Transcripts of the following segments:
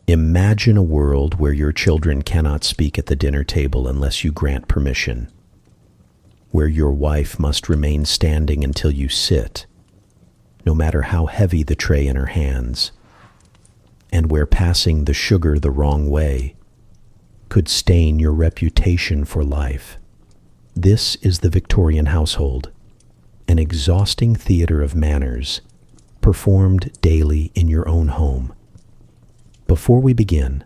Imagine a world where your children cannot speak at the dinner table unless you grant permission, where your wife must remain standing until you sit, no matter how heavy the tray in her hands, and where passing the sugar the wrong way could stain your reputation for life. This is the Victorian household, an exhausting theater of manners, performed daily in your own home. Before we begin,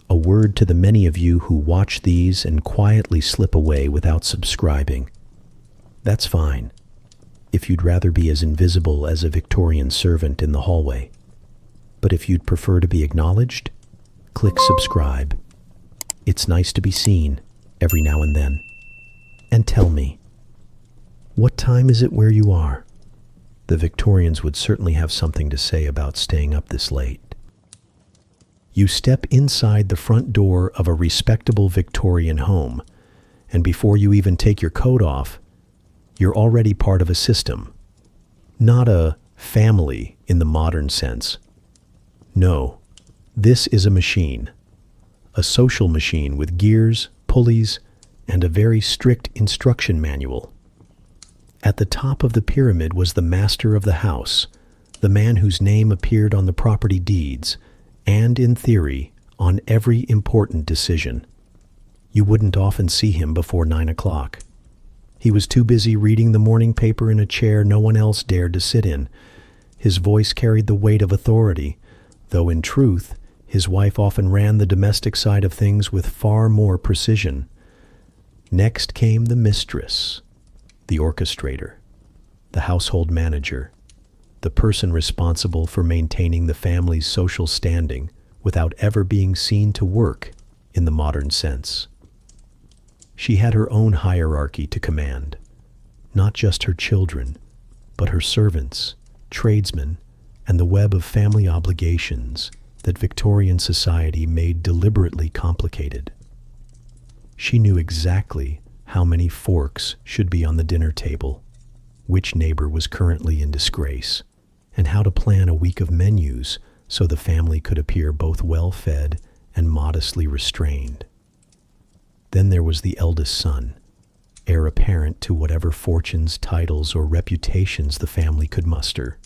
a word to the many of you who watch these and quietly slip away without subscribing. That's fine, if you'd rather be as invisible as a Victorian servant in the hallway. But if you'd prefer to be acknowledged, click subscribe. It's nice to be seen every now and then. And tell me, what time is it where you are? The Victorians would certainly have something to say about staying up this late. You step inside the front door of a respectable Victorian home, and before you even take your coat off, you're already part of a system. Not a family in the modern sense. No, this is a machine. A social machine with gears, pulleys, and a very strict instruction manual. At the top of the pyramid was the master of the house, the man whose name appeared on the property deeds, and in theory, on every important decision. You wouldn't often see him before 9 o'clock. He was too busy reading the morning paper in a chair no one else dared to sit in. His voice carried the weight of authority, though in truth, his wife often ran the domestic side of things with far more precision. Next came the mistress, the orchestrator, the household manager, the person responsible for maintaining the family's social standing without ever being seen to work in the modern sense. She had her own hierarchy to command, not just her children, but her servants, tradesmen, and the web of family obligations that Victorian society made deliberately complicated. She knew exactly how many forks should be on the dinner table, which neighbor was currently in disgrace, and how to plan a week of menus so the family could appear both well-fed and modestly restrained. Then there was the eldest son, heir apparent to whatever fortunes, titles, or reputations the family could muster.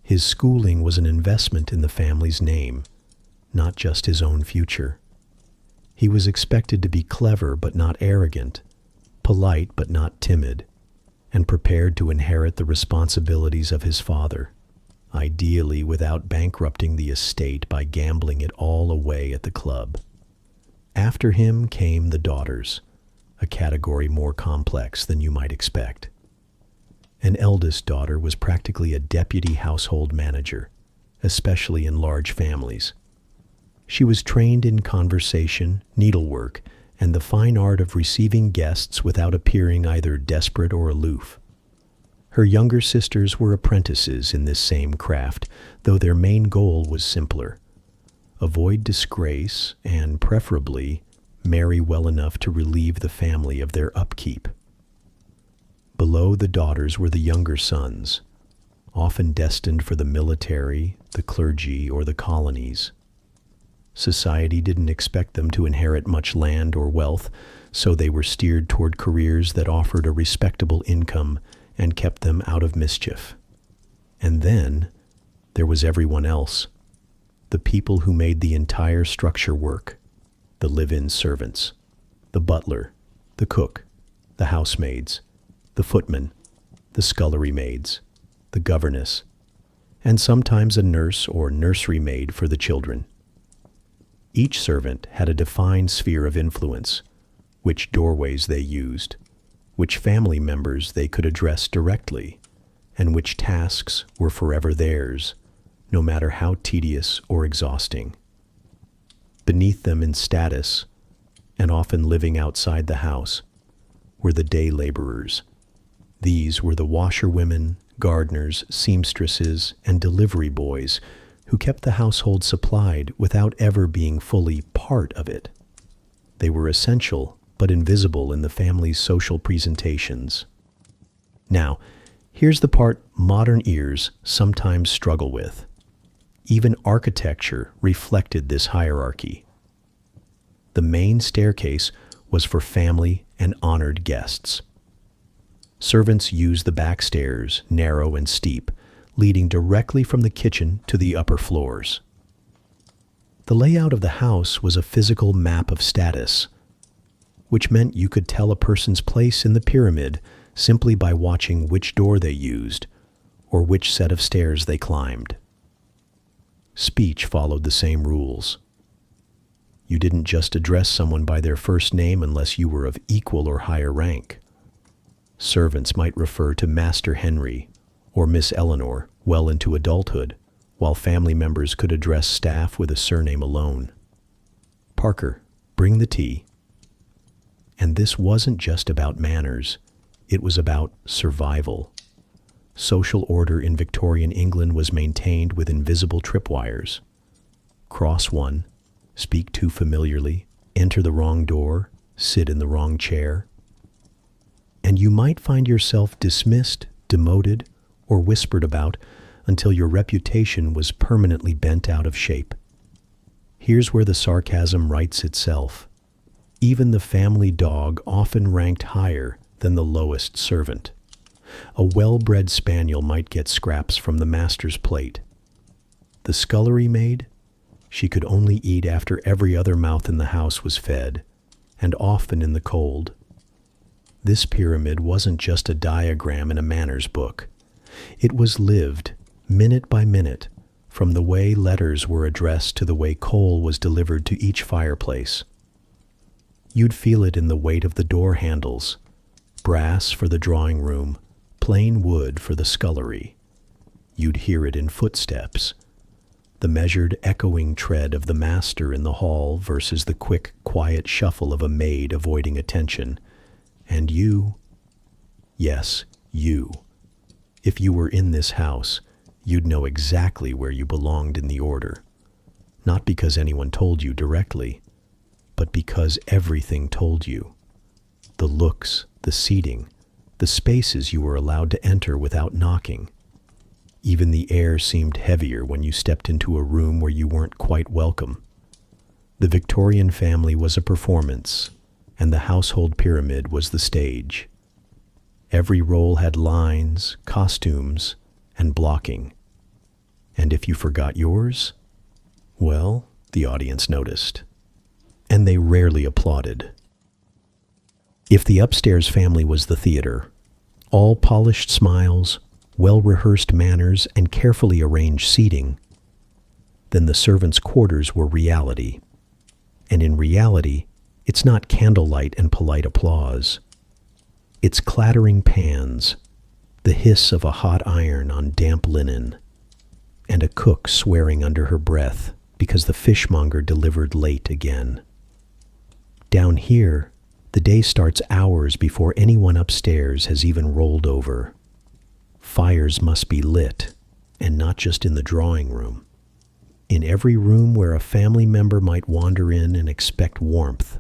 His schooling was an investment in the family's name, not just his own future. He was expected to be clever but not arrogant, polite but not timid, and prepared to inherit the responsibilities of his father, ideally without bankrupting the estate by gambling it all away at the club. After him came the daughters, a category more complex than you might expect. An eldest daughter was practically a deputy household manager, especially in large families. She was trained in conversation, needlework, and the fine art of receiving guests without appearing either desperate or aloof. Her younger sisters were apprentices in this same craft, though their main goal was simpler: avoid disgrace and, preferably, marry well enough to relieve the family of their upkeep. Below the daughters were the younger sons, often destined for the military, the clergy, or the colonies. Society didn't expect them to inherit much land or wealth, so they were steered toward careers that offered a respectable income and kept them out of mischief. And then there was everyone else, the people who made the entire structure work: the live-in servants, the butler, the cook, the housemaids, the footman, the scullery maids, the governess, and sometimes a nurse or nursery maid for the children. Each servant had a defined sphere of influence, which doorways they used, which family members they could address directly, and which tasks were forever theirs, no matter how tedious or exhausting. Beneath them in status, and often living outside the house, were the day laborers. These were the washerwomen, gardeners, seamstresses, and delivery boys who kept the household supplied without ever being fully part of it. They were essential but invisible in the family's social presentations. Now, here's the part modern ears sometimes struggle with. Even architecture reflected this hierarchy. The main staircase was for family and honored guests. Servants used the back stairs, narrow and steep, leading directly from the kitchen to the upper floors. The layout of the house was a physical map of status, which meant you could tell a person's place in the pyramid simply by watching which door they used or which set of stairs they climbed. Speech followed the same rules. You didn't just address someone by their first name unless you were of equal or higher rank. Servants might refer to Master Henry or Miss Eleanor well into adulthood, while family members could address staff with a surname alone. Parker, bring the tea. And this wasn't just about manners, it was about survival. Social order in Victorian England was maintained with invisible tripwires. Cross one, speak too familiarly, enter the wrong door, sit in the wrong chair. And you might find yourself dismissed, demoted, or whispered about until your reputation was permanently bent out of shape. Here's where the sarcasm writes itself. Even the family dog often ranked higher than the lowest servant. A well-bred spaniel might get scraps from the master's plate. The scullery maid? She could only eat after every other mouth in the house was fed, and often in the cold. This pyramid wasn't just a diagram in a manners book. It was lived, minute by minute, from the way letters were addressed to the way coal was delivered to each fireplace. You'd feel it in the weight of the door handles, brass for the drawing room, plain wood for the scullery. You'd hear it in footsteps, the measured, echoing tread of the master in the hall versus the quick, quiet shuffle of a maid avoiding attention. And you, yes, you, if you were in this house, you'd know exactly where you belonged in the order. Not because anyone told you directly, but because everything told you. The looks, the seating, the spaces you were allowed to enter without knocking. Even the air seemed heavier when you stepped into a room where you weren't quite welcome. The Victorian family was a performance, and the household pyramid was the stage. Every role had lines, costumes, and blocking. And if you forgot yours, well, the audience noticed. And they rarely applauded. If the upstairs family was the theater, all polished smiles, well-rehearsed manners, and carefully arranged seating, then the servants' quarters were reality. And in reality, it's not candlelight and polite applause. It's clattering pans, the hiss of a hot iron on damp linen, and a cook swearing under her breath because the fishmonger delivered late again. Down here, the day starts hours before anyone upstairs has even rolled over. Fires must be lit, and not just in the drawing room. In every room where a family member might wander in and expect warmth.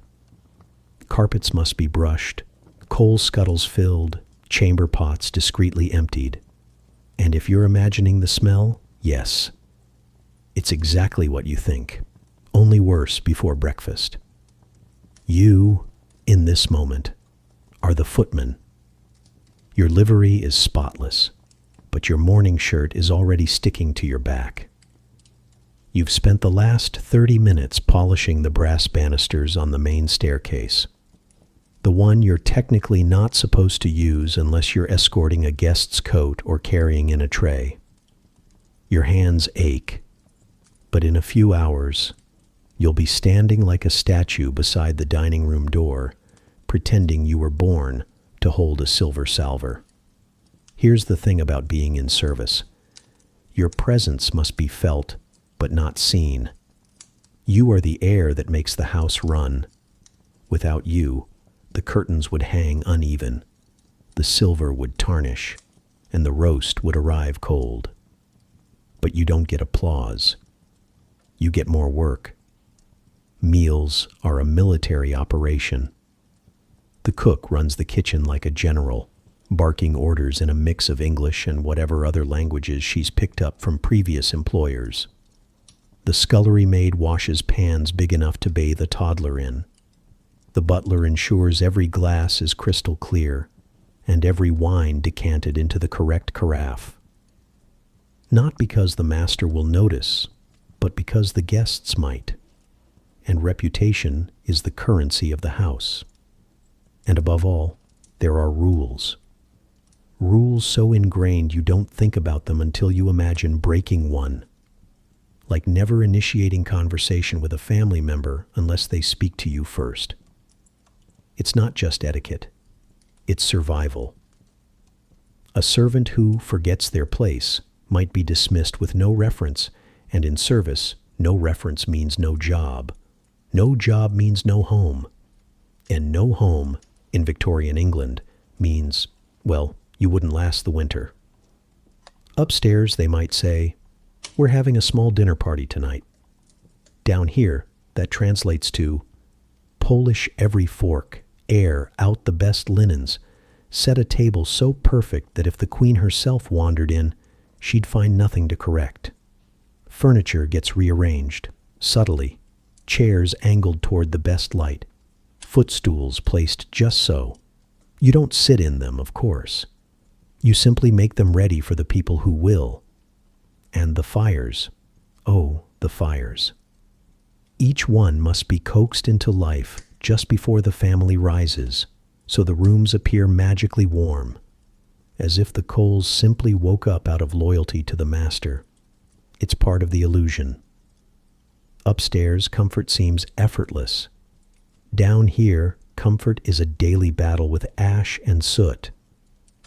Carpets must be brushed, coal scuttles filled, chamber pots discreetly emptied. And if you're imagining the smell, yes, it's exactly what you think, only worse before breakfast. You, in this moment, are the footman. Your livery is spotless, but your morning shirt is already sticking to your back. You've spent the last 30 minutes polishing the brass banisters on the main staircase, the one you're technically not supposed to use unless you're escorting a guest's coat or carrying in a tray. Your hands ache, but in a few hours, you'll be standing like a statue beside the dining room door, pretending you were born to hold a silver salver. Here's the thing about being in service. Your presence must be felt, but not seen. You are the air that makes the house run. Without you, the curtains would hang uneven, the silver would tarnish, and the roast would arrive cold. But you don't get applause. You get more work. Meals are a military operation. The cook runs the kitchen like a general, barking orders in a mix of English and whatever other languages she's picked up from previous employers. The scullery maid washes pans big enough to bathe a toddler in. The butler ensures every glass is crystal clear and every wine decanted into the correct carafe. Not because the master will notice, but because the guests might. And reputation is the currency of the house. And above all, there are rules. Rules so ingrained you don't think about them until you imagine breaking one. Like never initiating conversation with a family member unless they speak to you first. It's not just etiquette, it's survival. A servant who forgets their place might be dismissed with no reference, and in service, no reference means no job. No job means no home. And no home, in Victorian England, means, well, you wouldn't last the winter. Upstairs, they might say, "We're having a small dinner party tonight." Down here, that translates to, "Polish every fork, air out the best linens, set a table so perfect that if the Queen herself wandered in, she'd find nothing to correct. Furniture gets rearranged, subtly, chairs angled toward the best light, footstools placed just so. You don't sit in them, of course. You simply make them ready for the people who will. And the fires, oh, the fires. Each one must be coaxed into life just before the family rises, so the rooms appear magically warm, as if the coals simply woke up out of loyalty to the master. It's part of the illusion. Upstairs, comfort seems effortless. Down here, comfort is a daily battle with ash and soot.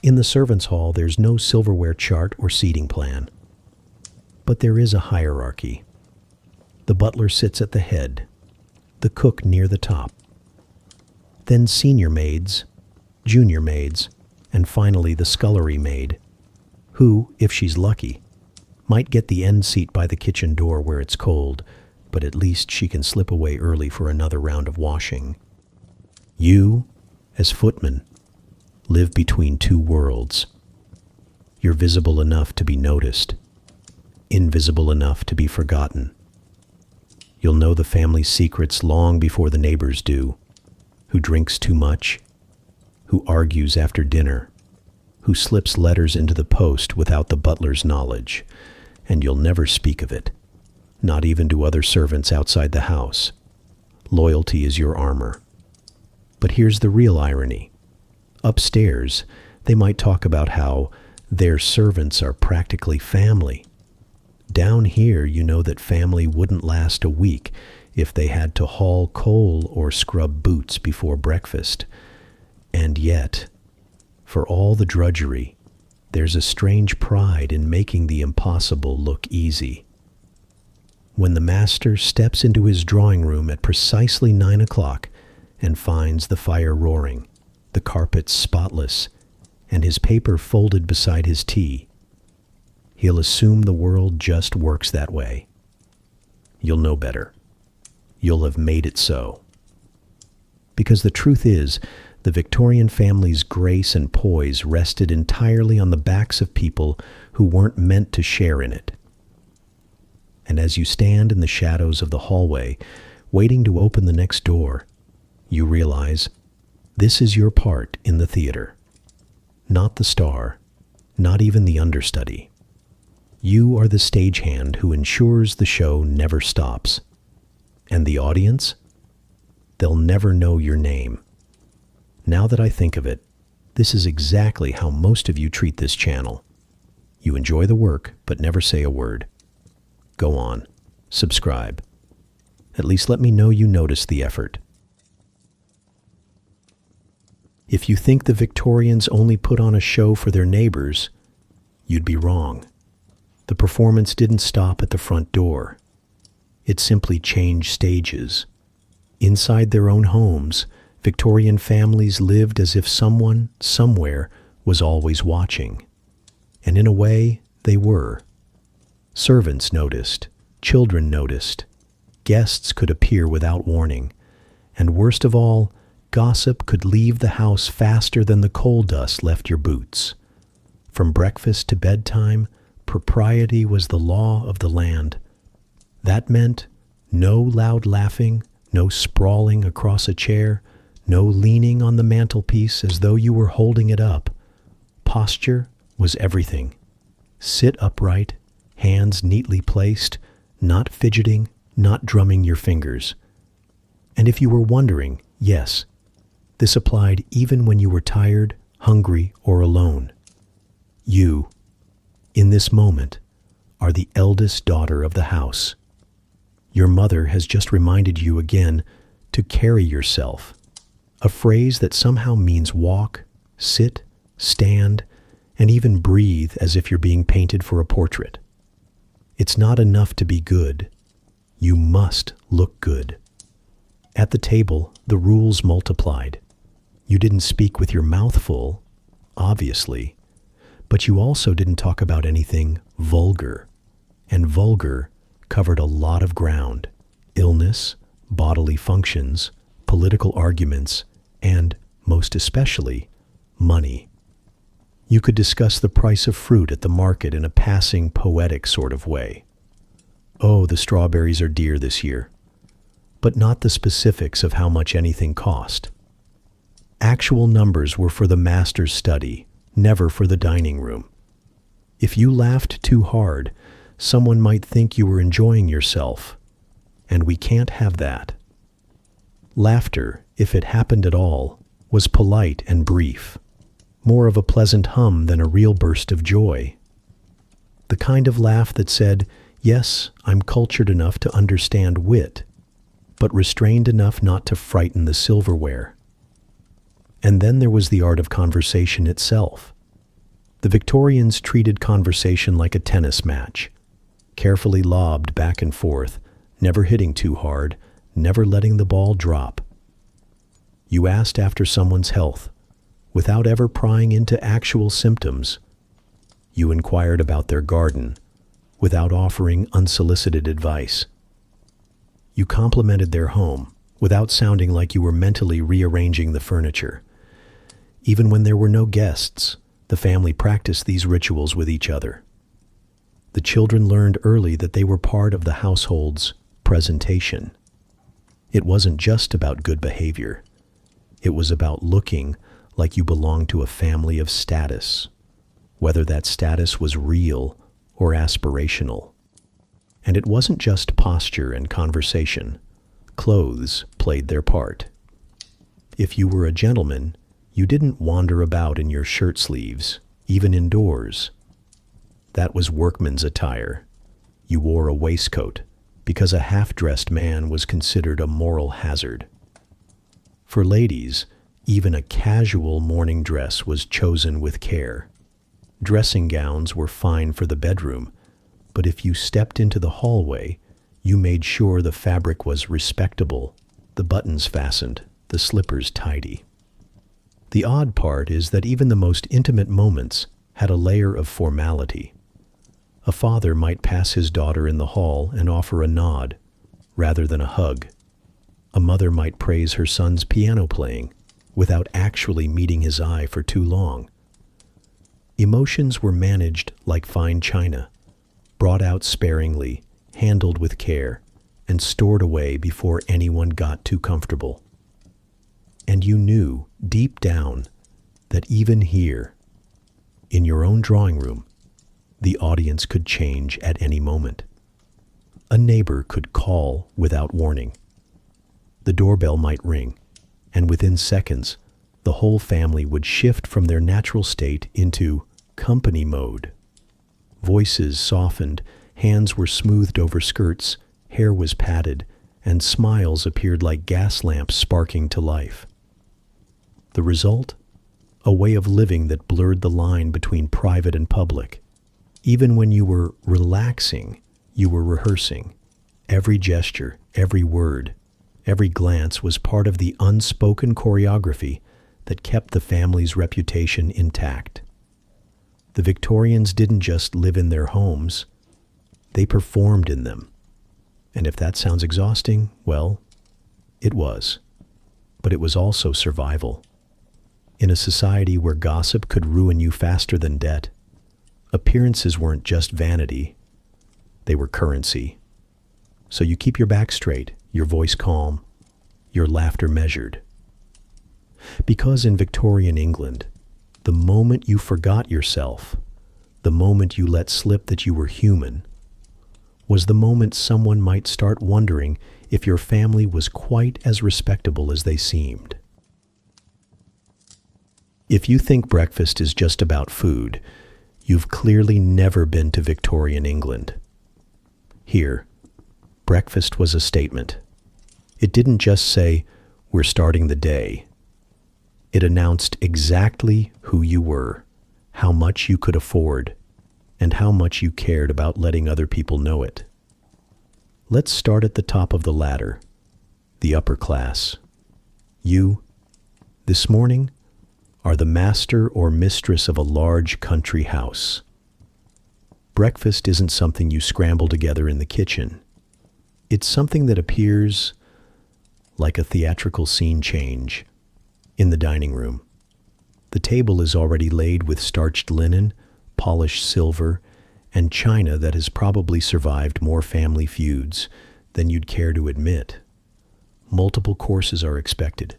In the servants' hall, there's no silverware chart or seating plan. But there is a hierarchy. The butler sits at the head, the cook near the top. Then senior maids, junior maids, and finally the scullery maid, who, if she's lucky, might get the end seat by the kitchen door where it's cold, but at least she can slip away early for another round of washing. You, as footman, live between two worlds. You're visible enough to be noticed, invisible enough to be forgotten. You'll know the family's secrets long before the neighbors do. Who drinks too much, who argues after dinner, who slips letters into the post without the butler's knowledge, and you'll never speak of it, not even to other servants outside the house. Loyalty is your armor. But here's the real irony. Upstairs, they might talk about how their servants are practically family. Down here, you know that family wouldn't last a week if they had to haul coal or scrub boots before breakfast. And yet, for all the drudgery, there's a strange pride in making the impossible look easy. When the master steps into his drawing room at precisely 9 o'clock and finds the fire roaring, the carpets spotless, and his paper folded beside his tea, he'll assume the world just works that way. You'll know better. You'll have made it so. Because the truth is, the Victorian family's grace and poise rested entirely on the backs of people who weren't meant to share in it. And as you stand in the shadows of the hallway, waiting to open the next door, you realize this is your part in the theater. Not the star, not even the understudy. You are the stagehand who ensures the show never stops. And the audience? They'll never know your name. Now that I think of it, this is exactly how most of you treat this channel. You enjoy the work, but never say a word. Go on, subscribe. At least let me know you noticed the effort. If you think the Victorians only put on a show for their neighbors, you'd be wrong. The performance didn't stop at the front door. It simply changed stages. Inside their own homes, Victorian families lived as if someone, somewhere, was always watching. And in a way, they were. Servants noticed, children noticed, guests could appear without warning, and worst of all, gossip could leave the house faster than the coal dust left your boots. From breakfast to bedtime, propriety was the law of the land. That meant no loud laughing, no sprawling across a chair, no leaning on the mantelpiece as though you were holding it up. Posture was everything. Sit upright, hands neatly placed, not fidgeting, not drumming your fingers. And if you were wondering, yes, this applied even when you were tired, hungry, or alone. You, in this moment, are the eldest daughter of the house. Your mother has just reminded you again to carry yourself, a phrase that somehow means walk, sit, stand, and even breathe as if you're being painted for a portrait. It's not enough to be good. You must look good. At the table, the rules multiplied. You didn't speak with your mouth full, obviously, but you also didn't talk about anything vulgar. And vulgar covered a lot of ground: illness, bodily functions, political arguments, and, most especially, money. You could discuss the price of fruit at the market in a passing, poetic sort of way. Oh, the strawberries are dear this year. But not the specifics of how much anything cost. Actual numbers were for the master's study, never for the dining room. If you laughed too hard, someone might think you were enjoying yourself, and we can't have that. Laughter, if it happened at all, was polite and brief, more of a pleasant hum than a real burst of joy. The kind of laugh that said, yes, I'm cultured enough to understand wit, but restrained enough not to frighten the silverware. And then there was the art of conversation itself. The Victorians treated conversation like a tennis match, carefully lobbed back and forth, never hitting too hard, never letting the ball drop. You asked after someone's health, without ever prying into actual symptoms. You inquired about their garden, without offering unsolicited advice. You complimented their home, without sounding like you were mentally rearranging the furniture. Even when there were no guests, the family practiced these rituals with each other. The children learned early that they were part of the household's presentation. It wasn't just about good behavior. It was about looking like you belonged to a family of status, whether that status was real or aspirational. And it wasn't just posture and conversation. Clothes played their part. If you were a gentleman, you didn't wander about in your shirt sleeves, even indoors. That was workman's attire. You wore a waistcoat, because a half-dressed man was considered a moral hazard. For ladies, even a casual morning dress was chosen with care. Dressing gowns were fine for the bedroom, but if you stepped into the hallway, you made sure the fabric was respectable, the buttons fastened, the slippers tidy. The odd part is that even the most intimate moments had a layer of formality. A father might pass his daughter in the hall and offer a nod, rather than a hug. A mother might praise her son's piano playing, without actually meeting his eye for too long. Emotions were managed like fine china, brought out sparingly, handled with care, and stored away before anyone got too comfortable. And you knew, deep down, that even here, in your own drawing room, the audience could change at any moment. A neighbor could call without warning. The doorbell might ring, and within seconds, the whole family would shift from their natural state into company mode. Voices softened, hands were smoothed over skirts, hair was patted, and smiles appeared like gas lamps sparking to life. The result? A way of living that blurred the line between private and public. Even when you were relaxing, you were rehearsing. Every gesture, every word, every glance was part of the unspoken choreography that kept the family's reputation intact. The Victorians didn't just live in their homes, they performed in them. And if that sounds exhausting, well, it was. But it was also survival. In a society where gossip could ruin you faster than debt, appearances weren't just vanity, they were currency. so you keep your back straight, your voice calm, your laughter measured. Because in Victorian England, the moment you forgot yourself, the moment you let slip that you were human, was the moment someone might start wondering if your family was quite as respectable as they seemed. If you think breakfast is just about food, you've clearly never been to Victorian England. Here, breakfast was a statement. It didn't just say, "We're starting the day." It announced exactly who you were, how much you could afford, and how much you cared about letting other people know it. Let's start at the top of the ladder, the upper class. You, this morning, are the master or mistress of a large country house. Breakfast isn't something you scramble together in the kitchen. It's something that appears like a theatrical scene change in the dining room. The table is already laid with starched linen, polished silver, and china that has probably survived more family feuds than you'd care to admit. Multiple courses are expected.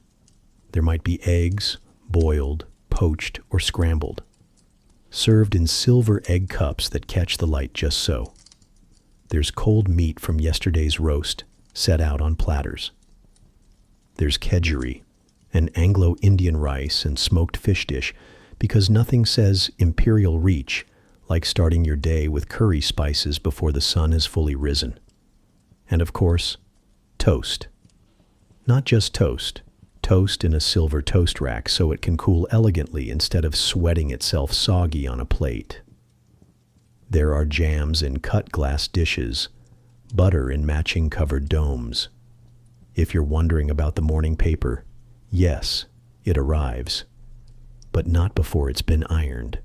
There might be eggs, boiled, poached, or scrambled, served in silver egg cups that catch the light just so. There's cold meat from yesterday's roast set out on platters. There's kedgeree, an Anglo-Indian rice and smoked fish dish, because nothing says imperial reach like starting your day with curry spices before the sun has fully risen. And of course, toast. Not just toast. Toast in a silver toast rack so it can cool elegantly instead of sweating itself soggy on a plate. There are jams in cut glass dishes, butter in matching covered domes. If you're wondering about the morning paper, yes, it arrives, but not before it's been ironed.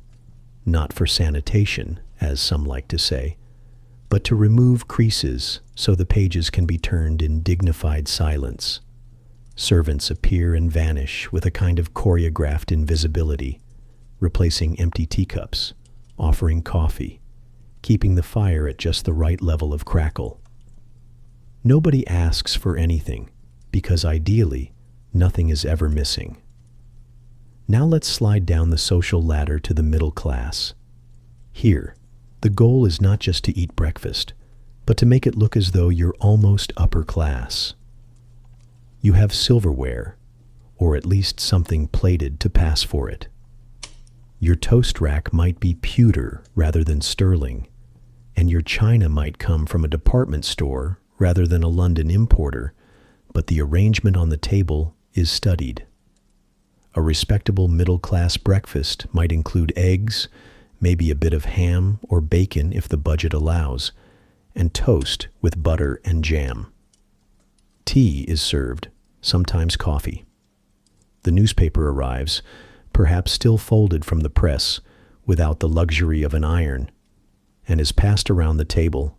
Not for sanitation, as some like to say, but to remove creases so the pages can be turned in dignified silence. Servants appear and vanish with a kind of choreographed invisibility, replacing empty teacups, offering coffee, keeping the fire at just the right level of crackle. Nobody asks for anything, because ideally, nothing is ever missing. Now let's slide down the social ladder to the middle class. Here, the goal is not just to eat breakfast, but to make it look as though you're almost upper class. You have silverware, or at least something plated to pass for it. Your toast rack might be pewter rather than sterling, and your china might come from a department store rather than a London importer, but the arrangement on the table is studied. A respectable middle-class breakfast might include eggs, maybe a bit of ham or bacon if the budget allows, and toast with butter and jam. Tea is served, sometimes coffee. The newspaper arrives, perhaps still folded from the press, without the luxury of an iron, and is passed around the table.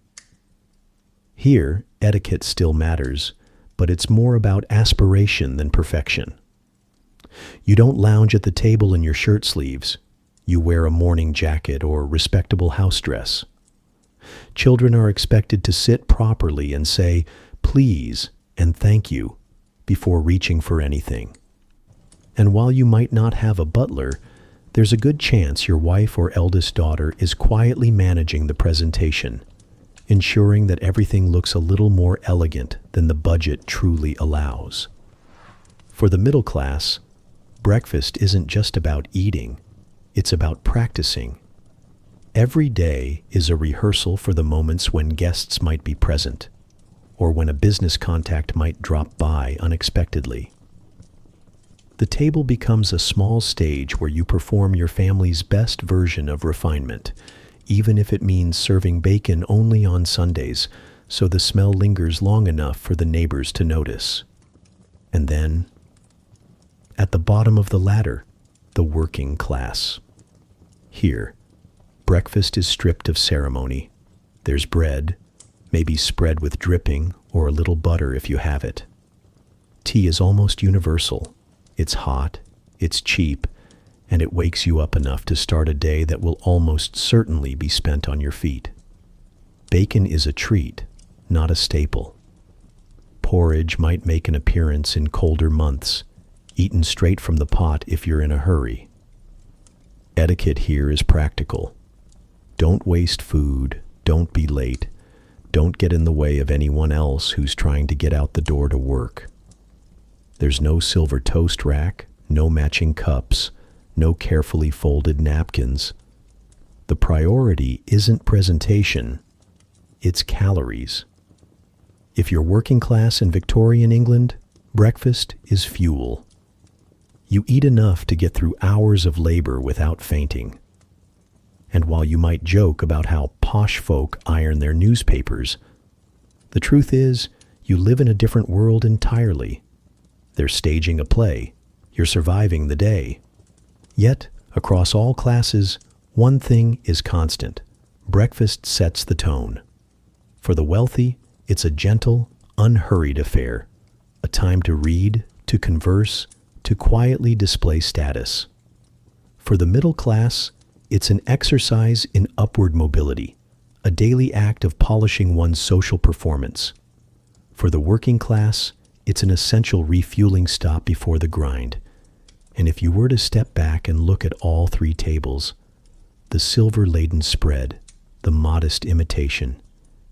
Here, etiquette still matters, but it's more about aspiration than perfection. You don't lounge at the table in your shirt sleeves. You wear a morning jacket or respectable house dress. Children are expected to sit properly and say, "Please" and "thank you" before reaching for anything. And while you might not have a butler, there's a good chance your wife or eldest daughter is quietly managing the presentation, ensuring that everything looks a little more elegant than the budget truly allows. For the middle class, breakfast isn't just about eating, it's about practicing. Every day is a rehearsal for the moments when guests might be present, or when a business contact might drop by unexpectedly. The table becomes a small stage where you perform your family's best version of refinement, even if it means serving bacon only on Sundays, so the smell lingers long enough for the neighbors to notice. And then, at the bottom of the ladder, the working class. Here, breakfast is stripped of ceremony. There's bread, maybe spread with dripping or a little butter if you have it. Tea is almost universal. It's hot, it's cheap, and it wakes you up enough to start a day that will almost certainly be spent on your feet. Bacon is a treat, not a staple. Porridge might make an appearance in colder months, eaten straight from the pot if you're in a hurry. Etiquette here is practical. Don't waste food, don't be late, don't get in the way of anyone else who's trying to get out the door to work. There's no silver toast rack, no matching cups, no carefully folded napkins. The priority isn't presentation, it's calories. If you're working class in Victorian England, breakfast is fuel. You eat enough to get through hours of labor without fainting. And while you might joke about how posh folk iron their newspapers, the truth is you live in a different world entirely. They're staging a play. You're surviving the day. Yet, across all classes, one thing is constant. Breakfast sets the tone. For the wealthy, it's a gentle, unhurried affair, a time to read, to converse, to quietly display status. For the middle class, it's an exercise in upward mobility, a daily act of polishing one's social performance. For the working class, it's an essential refueling stop before the grind. And if you were to step back and look at all three tables, the silver-laden spread, the modest imitation,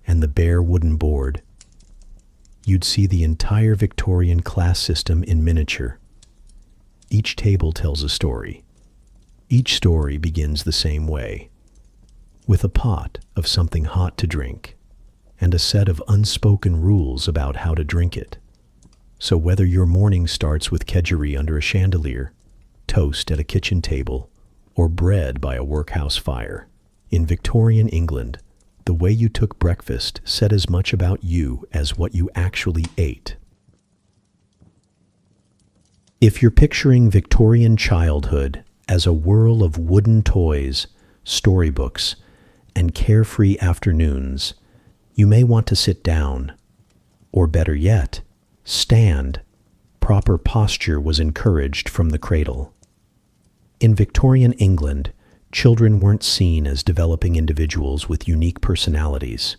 and the bare wooden board, you'd see the entire Victorian class system in miniature. Each table tells a story. Each story begins the same way, with a pot of something hot to drink, and a set of unspoken rules about how to drink it. So whether your morning starts with kedgeree under a chandelier, toast at a kitchen table, or bread by a workhouse fire, in Victorian England, the way you took breakfast said as much about you as what you actually ate. If you're picturing Victorian childhood as a whirl of wooden toys, storybooks, and carefree afternoons, you may want to sit down, or better yet, stand. Proper posture was encouraged from the cradle. In Victorian England, children weren't seen as developing individuals with unique personalities.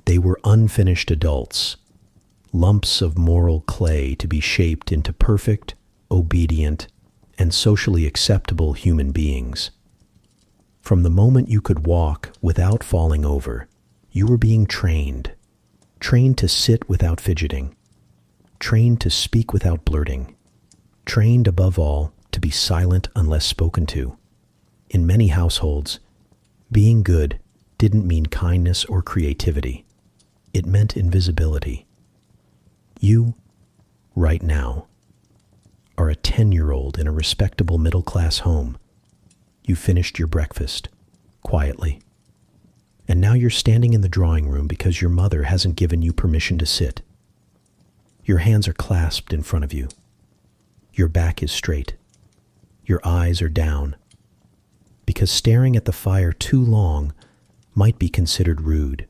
They were unfinished adults, lumps of moral clay to be shaped into perfect, obedient, and socially acceptable human beings. From the moment you could walk without falling over, you were being trained to sit without fidgeting, trained to speak without blurting, trained above all to be silent unless spoken to. In many households, being good didn't mean kindness or creativity. It meant invisibility. You, right now, are a 10-year-old in a respectable middle-class home. You finished your breakfast, quietly. And now you're standing in the drawing room because your mother hasn't given you permission to sit. Your hands are clasped in front of you. Your back is straight. Your eyes are down, because staring at the fire too long might be considered rude.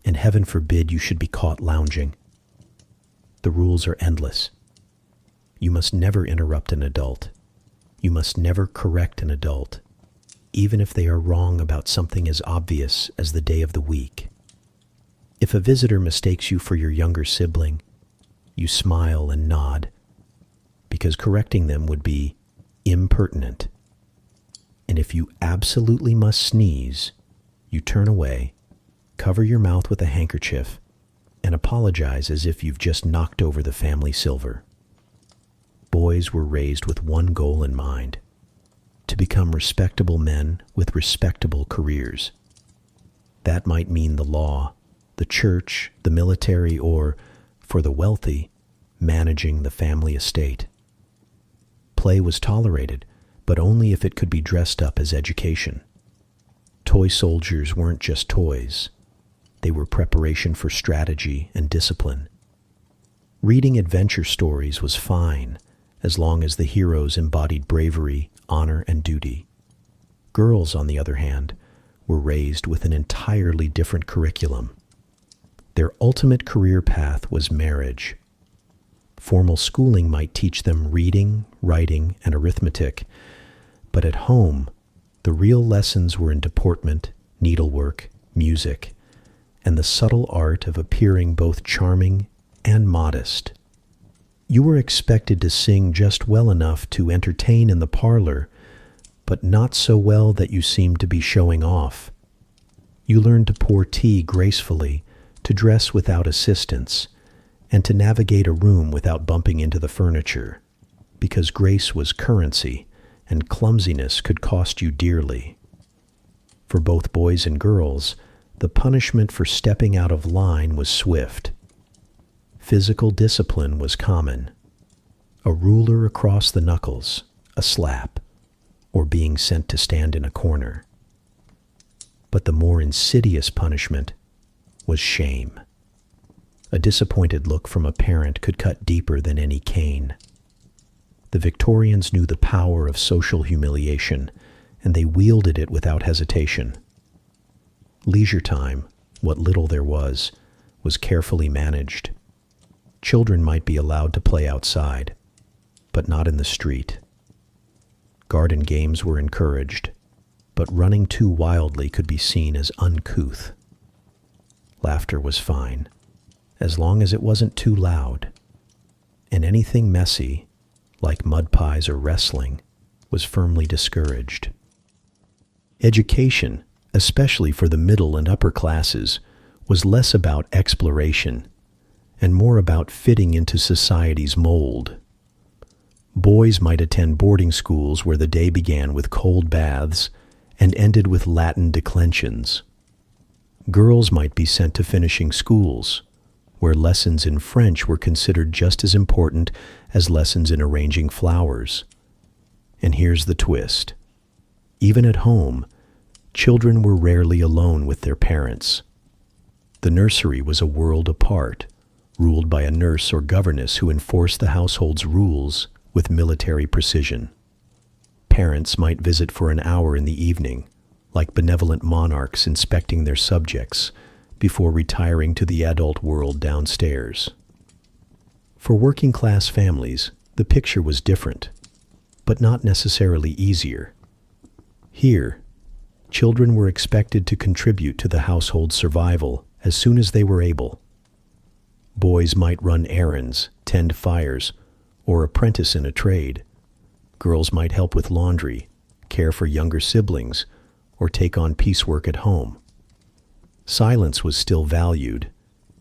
And heaven forbid you should be caught lounging. The rules are endless. You must never interrupt an adult. You must never correct an adult, even if they are wrong about something as obvious as the day of the week. If a visitor mistakes you for your younger sibling, you smile and nod, because correcting them would be impertinent. And if you absolutely must sneeze, you turn away, cover your mouth with a handkerchief, and apologize as if you've just knocked over the family silver. Boys were raised with one goal in mind: to become respectable men with respectable careers. That might mean the law, the church, the military, or, for the wealthy, managing the family estate. Play was tolerated, but only if it could be dressed up as education. Toy soldiers weren't just toys. They were preparation for strategy and discipline. Reading adventure stories was fine, as long as the heroes embodied bravery, honor, and duty. Girls, on the other hand, were raised with an entirely different curriculum. Their ultimate career path was marriage. Formal schooling might teach them reading, writing, and arithmetic, but at home, the real lessons were in deportment, needlework, music, and the subtle art of appearing both charming and modest. You were expected to sing just well enough to entertain in the parlor, but not so well that you seemed to be showing off. You learned to pour tea gracefully, to dress without assistance, and to navigate a room without bumping into the furniture, because grace was currency and clumsiness could cost you dearly. For both boys and girls, the punishment for stepping out of line was swift. Physical discipline was common. A ruler across the knuckles, a slap, or being sent to stand in a corner. But the more insidious punishment was shame. A disappointed look from a parent could cut deeper than any cane. The Victorians knew the power of social humiliation, and they wielded it without hesitation. Leisure time, what little there was carefully managed. Children might be allowed to play outside, but not in the street. Garden games were encouraged, but running too wildly could be seen as uncouth. Laughter was fine, as long as it wasn't too loud, and anything messy, like mud pies or wrestling, was firmly discouraged. Education, especially for the middle and upper classes, was less about exploration and more about fitting into society's mold. Boys might attend boarding schools where the day began with cold baths and ended with Latin declensions. Girls might be sent to finishing schools, where lessons in French were considered just as important as lessons in arranging flowers. And here's the twist. Even at home, children were rarely alone with their parents. The nursery was a world apart, ruled by a nurse or governess who enforced the household's rules with military precision. Parents might visit for an hour in the evening, like benevolent monarchs inspecting their subjects, before retiring to the adult world downstairs. For working-class families, the picture was different, but not necessarily easier. Here, children were expected to contribute to the household's survival as soon as they were able. Boys might run errands, tend fires, or apprentice in a trade. Girls might help with laundry, care for younger siblings, or take on piecework at home. Silence was still valued,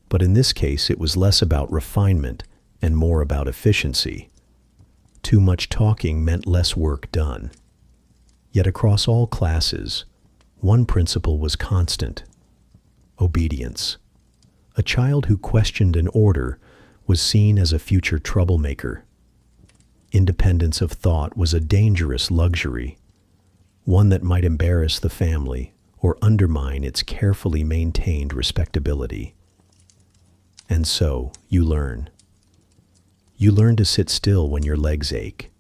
but in this case it was less about refinement and more about efficiency. Too much talking meant less work done. Yet across all classes, one principle was constant: obedience. A child who questioned an order was seen as a future troublemaker. Independence of thought was a dangerous luxury, one that might embarrass the family or undermine its carefully maintained respectability. And so, you learn. You learn to sit still when your legs ache.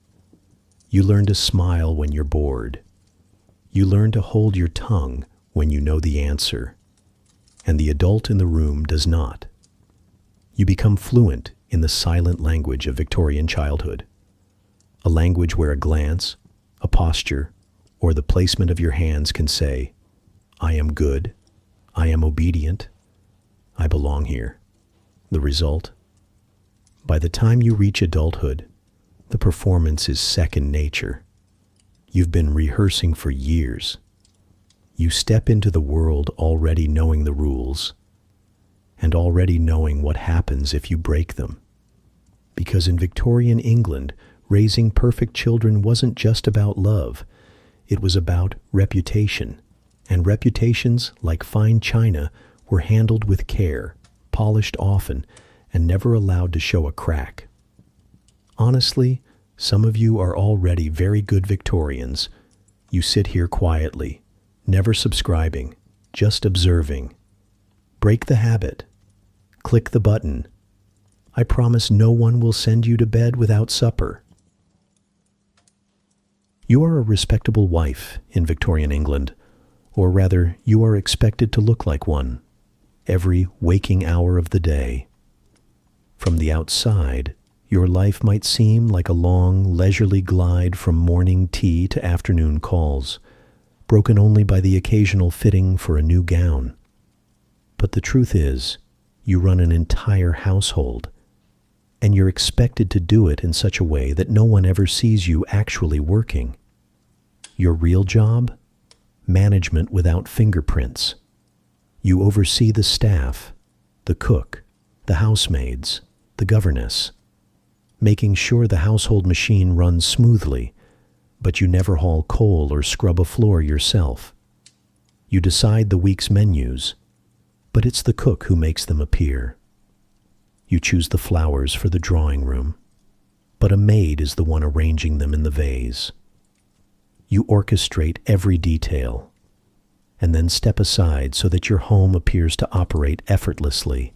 You learn to smile when you're bored. You learn to hold your tongue when you know the answer, and the adult in the room does not. You become fluent in the silent language of Victorian childhood, a language where a glance, a posture, or the placement of your hands can say, "I am good, I am obedient, I belong here." The result? By the time you reach adulthood, the performance is second nature. You've been rehearsing for years. You step into the world already knowing the rules, and already knowing what happens if you break them. Because in Victorian England, raising perfect children wasn't just about love, it was about reputation. And reputations, like fine china, were handled with care, polished often, and never allowed to show a crack. Honestly, some of you are already very good Victorians. You sit here quietly, never subscribing, just observing. Break the habit. Click the button. I promise no one will send you to bed without supper. You are a respectable wife in Victorian England, or rather, you are expected to look like one, every waking hour of the day. From the outside, your life might seem like a long, leisurely glide from morning tea to afternoon calls, broken only by the occasional fitting for a new gown. But the truth is, you run an entire household, and you're expected to do it in such a way that no one ever sees you actually working. Your real job? Management without fingerprints. You oversee the staff, the cook, the housemaids, the governess, making sure the household machine runs smoothly, but you never haul coal or scrub a floor yourself. You decide the week's menus, but it's the cook who makes them appear. You choose the flowers for the drawing room, but a maid is the one arranging them in the vase. You orchestrate every detail, and then step aside so that your home appears to operate effortlessly,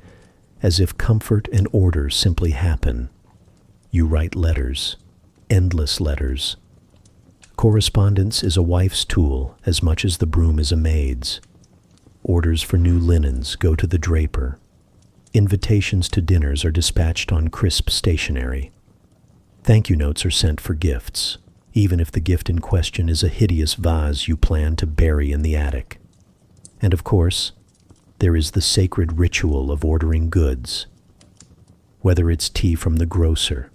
as if comfort and order simply happen. You write letters, endless letters. Correspondence is a wife's tool as much as the broom is a maid's. Orders for new linens go to the draper. Invitations to dinners are dispatched on crisp stationery. Thank you notes are sent for gifts, even if the gift in question is a hideous vase you plan to bury in the attic. And of course, there is the sacred ritual of ordering goods. Whether it's tea from the grocer,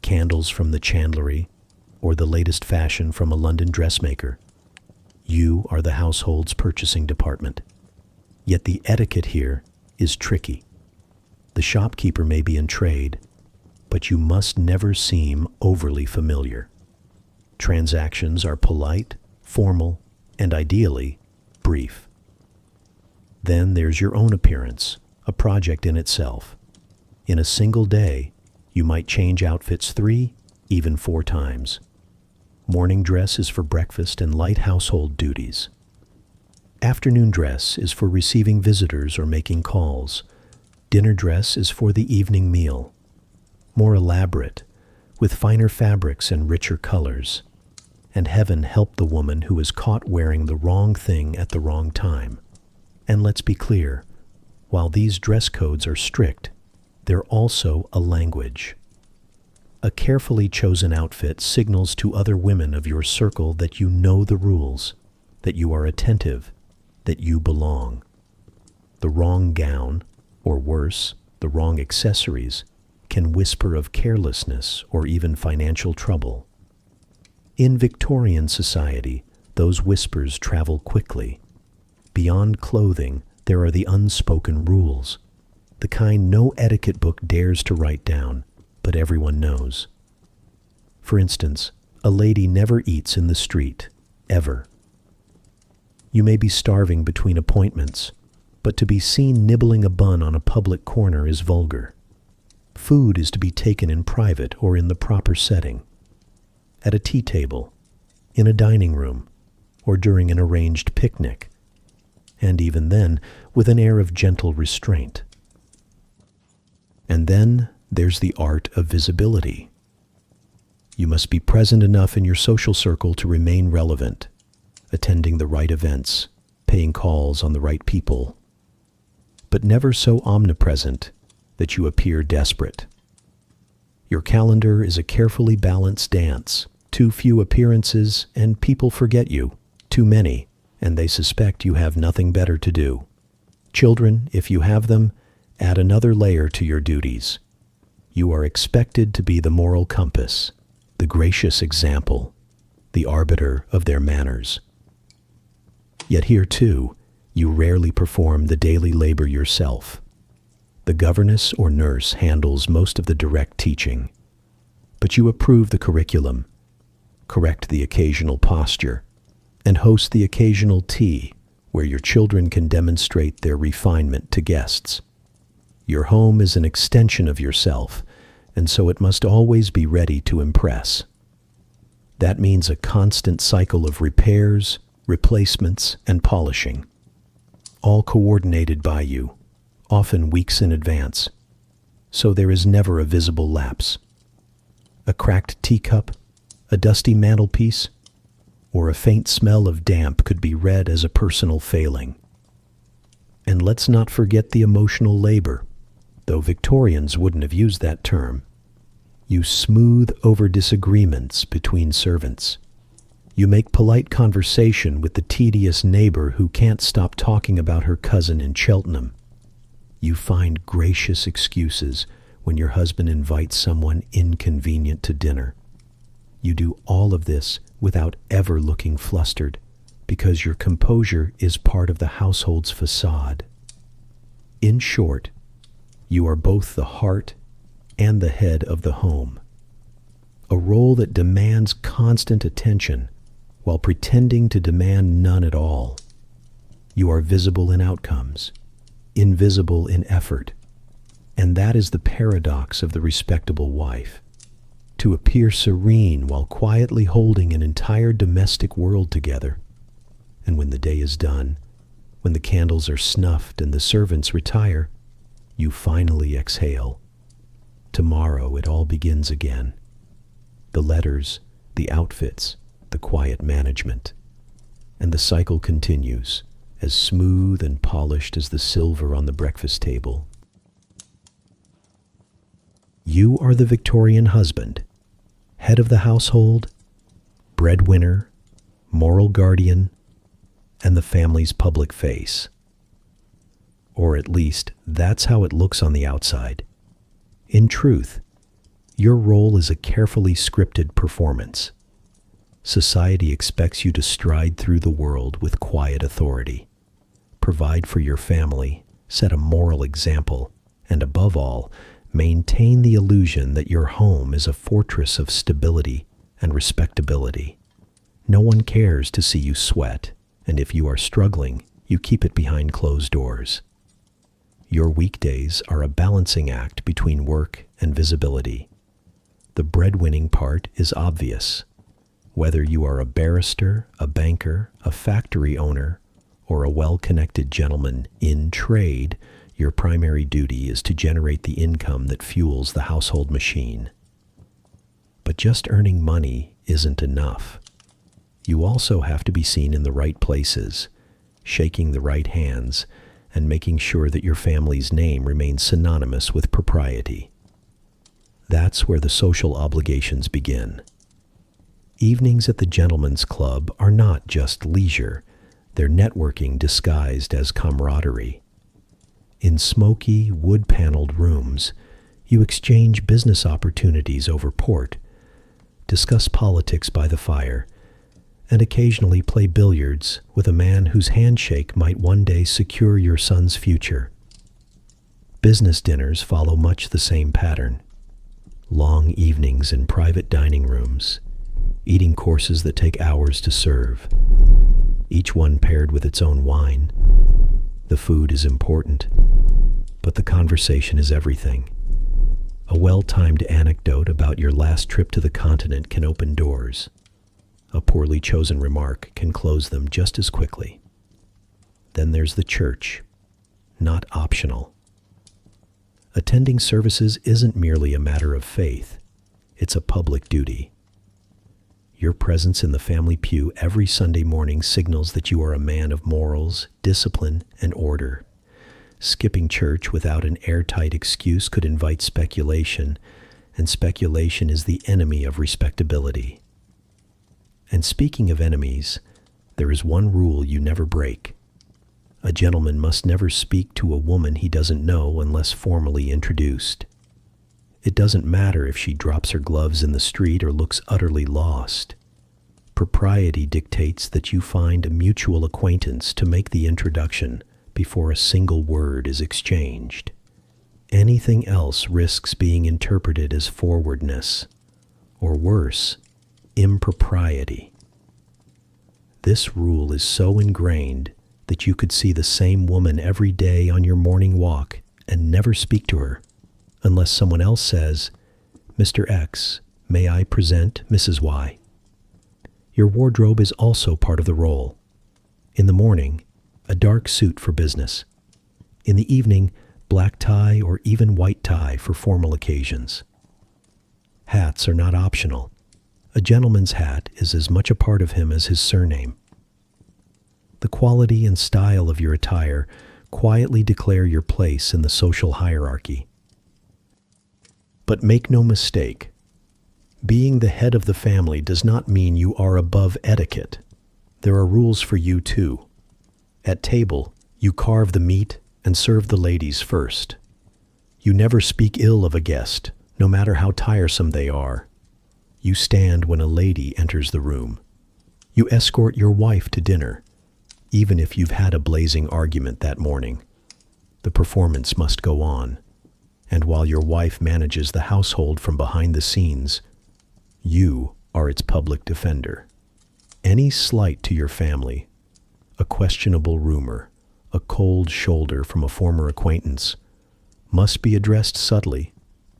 candles from the chandlery, or the latest fashion from a London dressmaker, you are the household's purchasing department. Yet the etiquette here is tricky. The shopkeeper may be in trade, but you must never seem overly familiar. Transactions are polite, formal, and ideally, brief. Then there's your own appearance, a project in itself. In a single day, you might change outfits 3, even 4 times. Morning dress is for breakfast and light household duties. Afternoon dress is for receiving visitors or making calls. Dinner dress is for the evening meal. More elaborate, with finer fabrics and richer colors. And heaven help the woman who is caught wearing the wrong thing at the wrong time. And let's be clear, while these dress codes are strict, they're also a language. A carefully chosen outfit signals to other women of your circle that you know the rules, that you are attentive, that you belong. The wrong gown, or worse, the wrong accessories, can whisper of carelessness or even financial trouble. In Victorian society, those whispers travel quickly. Beyond clothing, there are the unspoken rules, the kind no etiquette book dares to write down, but everyone knows. For instance, a lady never eats in the street, ever. You may be starving between appointments, but to be seen nibbling a bun on a public corner is vulgar. Food is to be taken in private or in the proper setting. At a tea table, in a dining room, or during an arranged picnic, and even then, with an air of gentle restraint. And then there's the art of visibility. You must be present enough in your social circle to remain relevant, attending the right events, paying calls on the right people, but never so omnipresent that you appear desperate. Your calendar is a carefully balanced dance. Too few appearances, and people forget you. Too many, and they suspect you have nothing better to do. Children, if you have them, add another layer to your duties. You are expected to be the moral compass, the gracious example, the arbiter of their manners. Yet here, too, you rarely perform the daily labor yourself. The governess or nurse handles most of the direct teaching, but you approve the curriculum, correct the occasional posture, and host the occasional tea where your children can demonstrate their refinement to guests. Your home is an extension of yourself, and so it must always be ready to impress. That means a constant cycle of repairs, replacements, and polishing, all coordinated by you, often weeks in advance, so there is never a visible lapse. A cracked teacup, a dusty mantelpiece, or a faint smell of damp could be read as a personal failing. And let's not forget the emotional labor, though Victorians wouldn't have used that term. You smooth over disagreements between servants. You make polite conversation with the tedious neighbor who can't stop talking about her cousin in Cheltenham. You find gracious excuses when your husband invites someone inconvenient to dinner. You do all of this without ever looking flustered, because your composure is part of the household's facade. In short, you are both the heart and the head of the home, a role that demands constant attention while pretending to demand none at all. You are visible in outcomes, invisible in effort, and that is the paradox of the respectable wife. To appear serene while quietly holding an entire domestic world together. And when the day is done, when the candles are snuffed and the servants retire, you finally exhale. Tomorrow it all begins again. The letters, the outfits, the quiet management. And the cycle continues, as smooth and polished as the silver on the breakfast table. You are the Victorian husband, head of the household, breadwinner, moral guardian, and the family's public face. Or at least, that's how it looks on the outside. In truth, your role is a carefully scripted performance. Society expects you to stride through the world with quiet authority, provide for your family, set a moral example, and above all, maintain the illusion that your home is a fortress of stability and respectability. No one cares to see you sweat, and if you are struggling, you keep it behind closed doors. Your weekdays are a balancing act between work and visibility. The breadwinning part is obvious. Whether you are a barrister, a banker, a factory owner, or a well-connected gentleman in trade, your primary duty is to generate the income that fuels the household machine. But just earning money isn't enough. You also have to be seen in the right places, shaking the right hands, and making sure that your family's name remains synonymous with propriety. That's where the social obligations begin. Evenings at the gentleman's club are not just leisure, they're networking disguised as camaraderie. In smoky, wood-paneled rooms, you exchange business opportunities over port, discuss politics by the fire, and occasionally play billiards with a man whose handshake might one day secure your son's future. Business dinners follow much the same pattern. Long evenings in private dining rooms, eating courses that take hours to serve, each one paired with its own wine. The food is important, but the conversation is everything. A well-timed anecdote about your last trip to the continent can open doors. A poorly chosen remark can close them just as quickly. Then there's the church, not optional. Attending services isn't merely a matter of faith, it's a public duty. Your presence in the family pew every Sunday morning signals that you are a man of morals, discipline, and order. Skipping church without an airtight excuse could invite speculation, and speculation is the enemy of respectability. And speaking of enemies, there is one rule you never break. A gentleman must never speak to a woman he doesn't know unless formally introduced. It doesn't matter if she drops her gloves in the street or looks utterly lost. Propriety dictates that you find a mutual acquaintance to make the introduction before a single word is exchanged. Anything else risks being interpreted as forwardness, or worse, impropriety. This rule is so ingrained that you could see the same woman every day on your morning walk and never speak to her, unless someone else says, "Mr. X, may I present Mrs. Y?" Your wardrobe is also part of the role. In the morning, a dark suit for business. In the evening, black tie or even white tie for formal occasions. Hats are not optional. A gentleman's hat is as much a part of him as his surname. The quality and style of your attire quietly declare your place in the social hierarchy. But make no mistake, Being the head of the family does not mean you are above etiquette. There are rules for you too. At table, you carve the meat and serve the ladies first. You never speak ill of a guest, no matter how tiresome they are. You stand when a lady enters the room. You escort your wife to dinner, even if you've had a blazing argument that morning. The performance must go on, and while your wife manages the household from behind the scenes, you are its public defender. Any slight to your family, a questionable rumor, a cold shoulder from a former acquaintance, must be addressed subtly,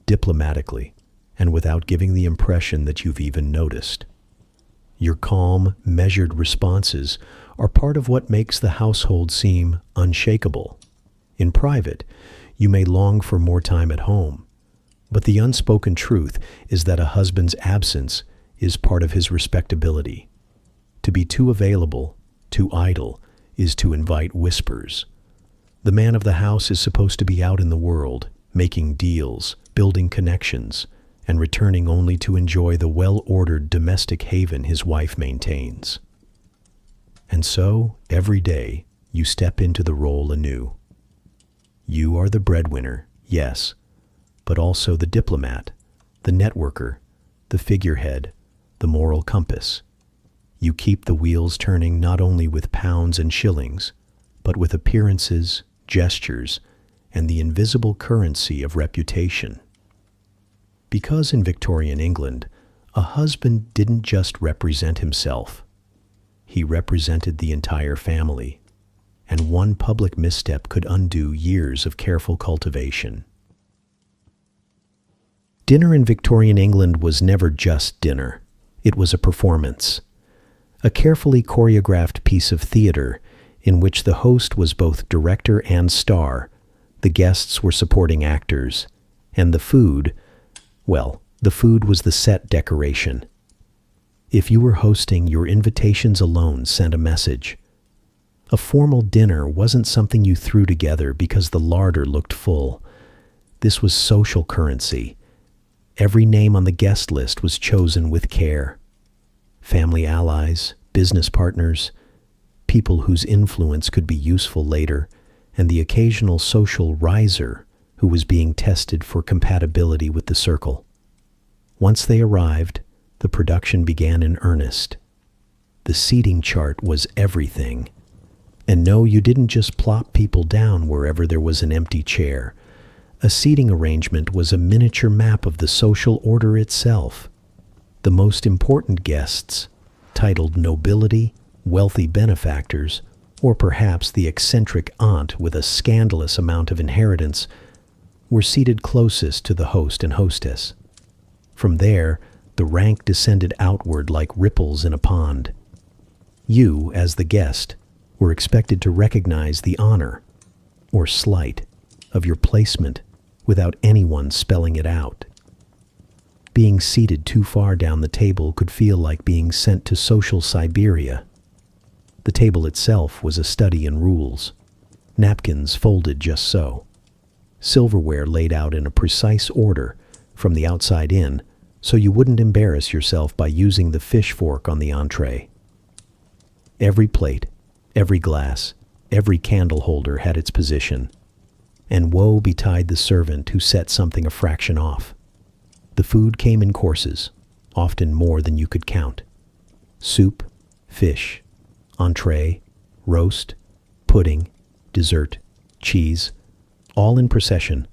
diplomatically, and without giving the impression that you've even noticed. Your calm, measured responses are part of what makes the household seem unshakable. In private, you may long for more time at home, but the unspoken truth is that a husband's absence is part of his respectability. To be too available, too idle, is to invite whispers. The man of the house is supposed to be out in the world, making deals, building connections, and returning only to enjoy the well-ordered domestic haven his wife maintains. And so, every day, you step into the role anew. You are the breadwinner, yes, but also the diplomat, the networker, the figurehead, the moral compass. You keep the wheels turning not only with pounds and shillings, but with appearances, gestures, and the invisible currency of reputation. Because in Victorian England, a husband didn't just represent himself. He represented the entire family, and one public misstep could undo years of careful cultivation. Dinner in Victorian England was never just dinner. It was a performance, a carefully choreographed piece of theater in which the host was both director and star, the guests were supporting actors, and the food, well, the food was the set decoration. If you were hosting, your invitations alone sent a message. A formal dinner wasn't something you threw together because the larder looked full. This was social currency. Every name on the guest list was chosen with care. Family allies, business partners, people whose influence could be useful later, and the occasional social riser who was being tested for compatibility with the circle. Once they arrived, the production began in earnest. The seating chart was everything. And no, you didn't just plop people down wherever there was an empty chair. A seating arrangement was a miniature map of the social order itself. The most important guests, titled nobility, wealthy benefactors, or perhaps the eccentric aunt with a scandalous amount of inheritance, were seated closest to the host and hostess. From there, the rank descended outward like ripples in a pond. You, as the guest, were expected to recognize the honor, or slight, of your placement without anyone spelling it out. Being seated too far down the table could feel like being sent to social Siberia. The table itself was a study in rules. Napkins folded just so. Silverware laid out in a precise order from the outside in, so you wouldn't embarrass yourself by using the fish fork on the entree. Every plate, every glass, every candle holder had its position, and woe betide the servant who set something a fraction off. The food came in courses, often more than you could count. Soup, fish, entree, roast, pudding, dessert, cheese, all in procession,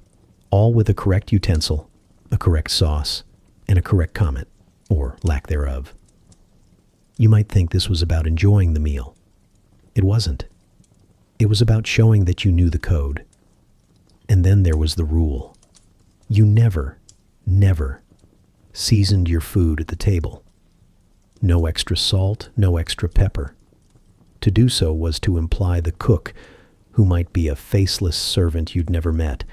all with a correct utensil, a correct sauce, and a correct comment, or lack thereof. You might think this was about enjoying the meal. It wasn't. It was about showing that you knew the code. And then there was the rule. You never seasoned your food at the table. No extra salt, no extra pepper. To do so was to imply the cook, who might be a faceless servant you'd never met,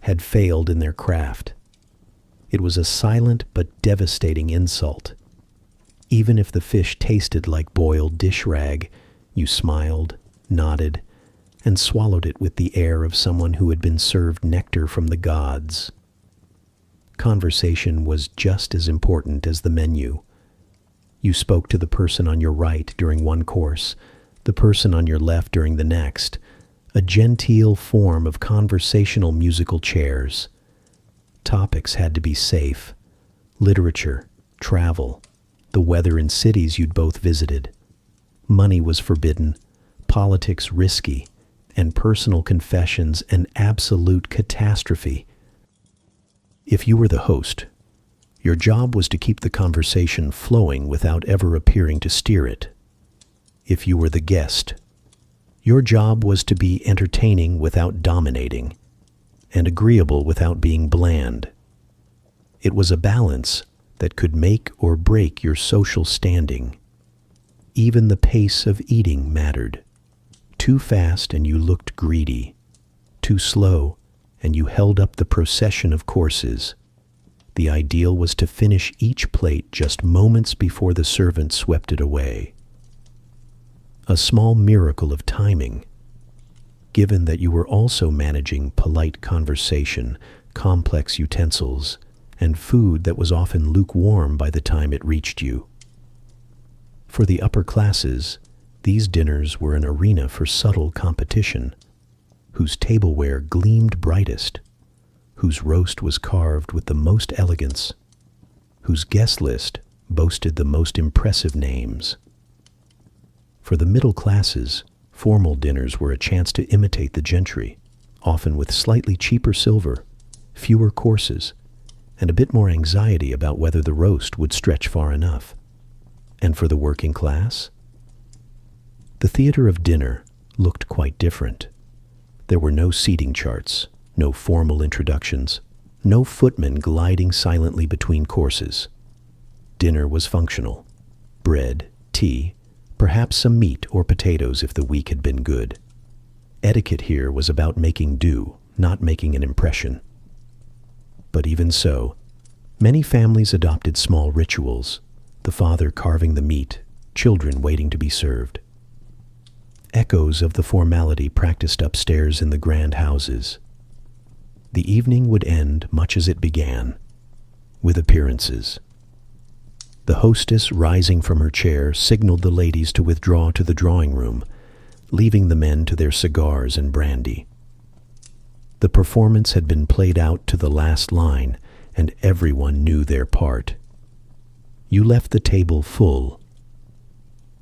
had failed in their craft. It was a silent but devastating insult. Even if the fish tasted like boiled dish rag, you smiled, nodded, and swallowed it with the air of someone who had been served nectar from the gods. conversation was just as important as the menu. You spoke to the person on your right during one course, the person on your left during the next, a genteel form of conversational musical chairs. Topics had to be safe: literature, travel, the weather in cities you'd both visited. Money was forbidden, politics risky, and personal confessions an absolute catastrophe. If you were the host, your job was to keep the conversation flowing without ever appearing to steer it. If you were the guest, your job was to be entertaining without dominating, and agreeable without being bland. It was a balance that could make or break your social standing. Even the pace of eating mattered. Too fast and you looked greedy. Too slow and you held up the procession of courses. The ideal was to finish each plate just moments before the servant swept it away. A small miracle of timing, given that you were also managing polite conversation, complex utensils, and food that was often lukewarm by the time it reached you. For the upper classes, these dinners were an arena for subtle competition, whose tableware gleamed brightest, whose roast was carved with the most elegance, whose guest list boasted the most impressive names. For the middle classes, formal dinners were a chance to imitate the gentry, often with slightly cheaper silver, fewer courses, and a bit more anxiety about whether the roast would stretch far enough. And for the working class, the theater of dinner looked quite different. There were no seating charts, no formal introductions, no footmen gliding silently between courses. Dinner was functional: bread, tea, perhaps some meat or potatoes if the week had been good. Etiquette here was about making do, not making an impression. But even so, many families adopted small rituals: the father carving the meat, children waiting to be served. Echoes of the formality practiced upstairs in the grand houses. The evening would end much as it began, with appearances. The hostess, rising from her chair, signaled the ladies to withdraw to the drawing room, leaving the men to their cigars and brandy. The performance had been played out to the last line, and everyone knew their part. You left the table full,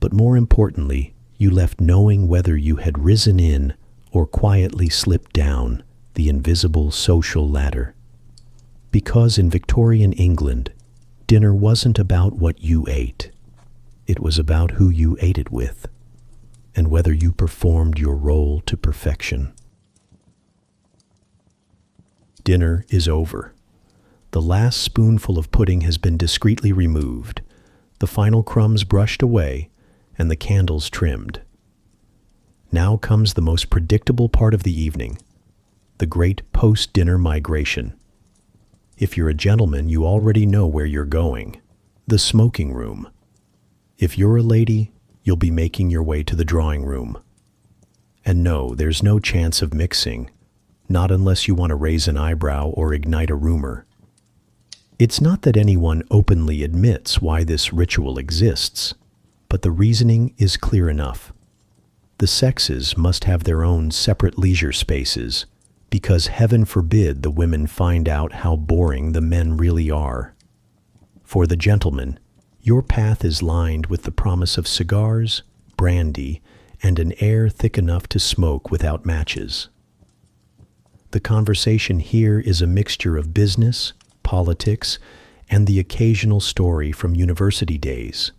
but more importantly, you left knowing whether you had risen in or quietly slipped down the invisible social ladder. Because in Victorian England, dinner wasn't about what you ate. It was about who you ate it with, and whether you performed your role to perfection. Dinner is over. The last spoonful of pudding has been discreetly removed, the final crumbs brushed away, and the candles trimmed. Now comes the most predictable part of the evening, the great post-dinner migration. If you're a gentleman, you already know where you're going: the smoking room. If you're a lady, you'll be making your way to the drawing room. And no, there's no chance of mixing, not unless you want to raise an eyebrow or ignite a rumor. It's not that anyone openly admits why this ritual exists, but the reasoning is clear enough. The sexes must have their own separate leisure spaces, because heaven forbid the women find out how boring the men really are. For the gentleman, your path is lined with the promise of cigars, brandy, and an air thick enough to smoke without matches. The conversation here is a mixture of business, politics, and the occasional story from university days,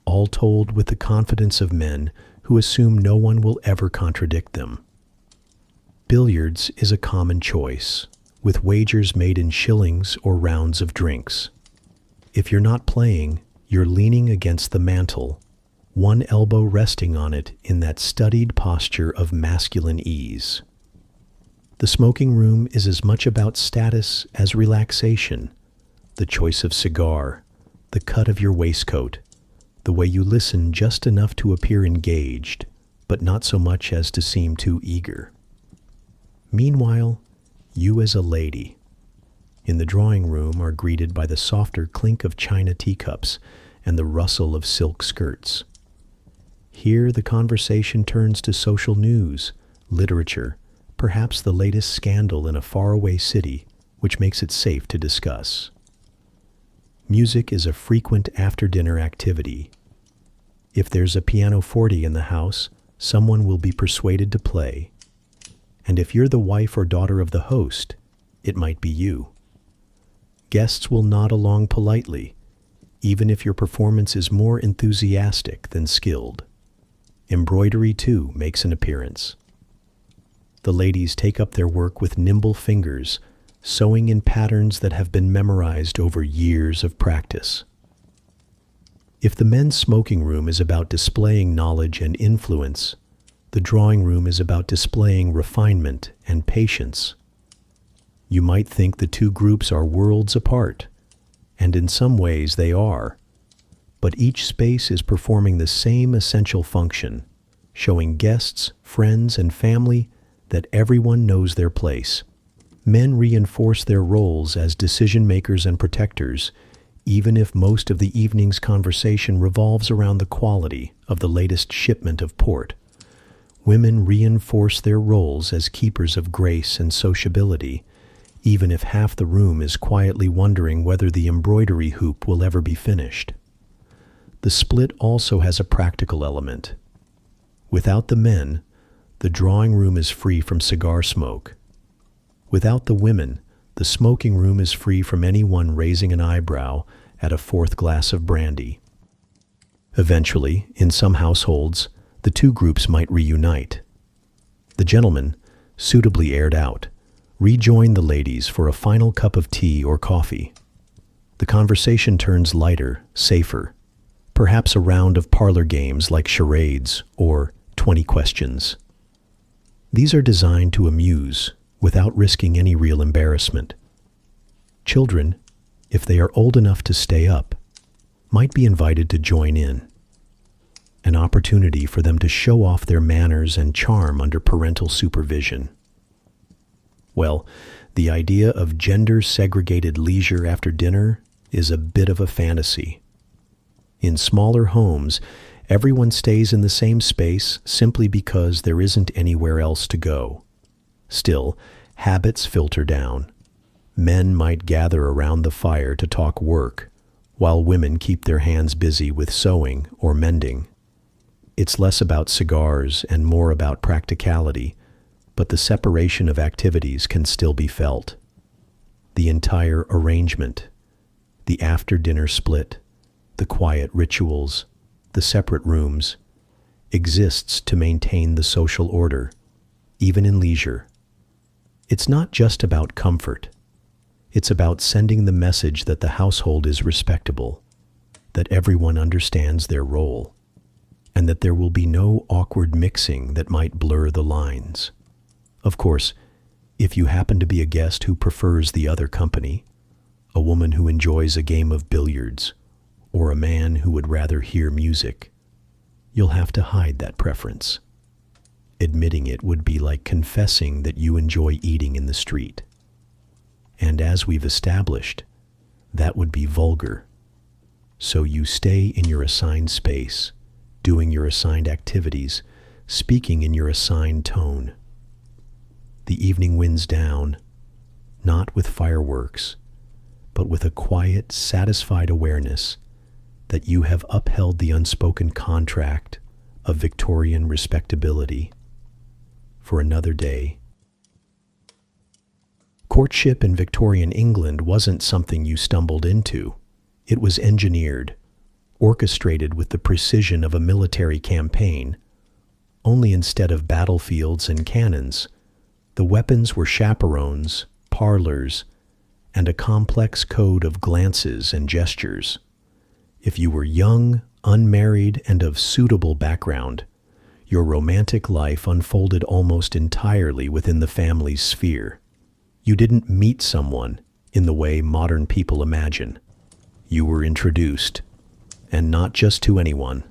all told with the confidence of men who assume no one will ever contradict them. Billiards is a common choice, with wagers made in shillings or rounds of drinks. If you're not playing, you're leaning against the mantel, one elbow resting on it in that studied posture of masculine ease. The smoking room is as much about status as relaxation: the choice of cigar, the cut of your waistcoat, the way you listen just enough to appear engaged, but not so much as to seem too eager. Meanwhile, you as a lady. in the drawing room are greeted by the softer clink of china teacups and the rustle of silk skirts. Here the conversation turns to social news, literature, perhaps the latest scandal in a faraway city, which makes it safe to discuss. Music is a frequent after-dinner activity. If there's a pianoforte in the house, someone will be persuaded to play. And if you're the wife or daughter of the host, it might be you. Guests will nod along politely, even if your performance is more enthusiastic than skilled. Embroidery, too, makes an appearance. The ladies take up their work with nimble fingers, sewing in patterns that have been memorized over years of practice. If the men's smoking room is about displaying knowledge and influence, the drawing room is about displaying refinement and patience. You might think the two groups are worlds apart, and in some ways they are, but each space is performing the same essential function, showing guests, friends, and family that everyone knows their place. Men reinforce their roles as decision-makers and protectors, even if most of the evening's conversation revolves around the quality of the latest shipment of port. Women reinforce their roles as keepers of grace and sociability, even if half the room is quietly wondering whether the embroidery hoop will ever be finished. The split also has a practical element. Without the men, the drawing room is free from cigar smoke. Without the women, the smoking room is free from anyone raising an eyebrow at a fourth glass of brandy. Eventually, in some households, the two groups might reunite. The gentlemen, suitably aired out, rejoin the ladies for a final cup of tea or coffee. The conversation turns lighter, safer, perhaps a round of parlor games like charades or 20 questions. These are designed to amuse without risking any real embarrassment. Children, if they are old enough to stay up, might be invited to join in. An opportunity for them to show off their manners and charm under parental supervision. Well, the idea of gender-segregated leisure after dinner is a bit of a fantasy. In smaller homes, everyone stays in the same space simply because there isn't anywhere else to go. Still, habits filter down. Men might gather around the fire to talk work, while women keep their hands busy with sewing or mending. It's less about cigars and more about practicality, but the separation of activities can still be felt. The entire arrangement, the after-dinner split, the quiet rituals, the separate rooms, exists to maintain the social order, even in leisure. It's not just about comfort. It's about sending the message that the household is respectable, that everyone understands their role, and that there will be no awkward mixing that might blur the lines. Of course, if you happen to be a guest who prefers the other company, a woman who enjoys a game of billiards, or a man who would rather hear music, you'll have to hide that preference. Admitting it would be like confessing that you enjoy eating in the street. And as we've established, that would be vulgar. So you stay in your assigned space, doing your assigned activities, speaking in your assigned tone. The evening winds down, not with fireworks, but with a quiet, satisfied awareness that you have upheld the unspoken contract of Victorian respectability for another day. Courtship in Victorian England wasn't something you stumbled into. It was engineered, orchestrated with the precision of a military campaign. Only instead of battlefields and cannons, the weapons were chaperones, parlors, and a complex code of glances and gestures. If you were young, unmarried, and of suitable background, your romantic life unfolded almost entirely within the family's sphere. You didn't meet someone in the way modern people imagine. You were introduced, and not just to anyone.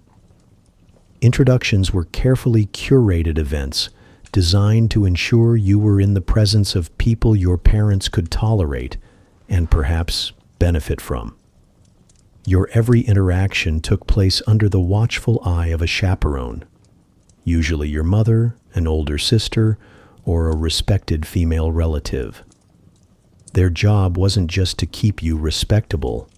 Introductions were carefully curated events designed to ensure you were in the presence of people your parents could tolerate and perhaps benefit from. Your every interaction took place under the watchful eye of a chaperone, usually your mother, an older sister, or a respected female relative. Their job wasn't just to keep you respectable.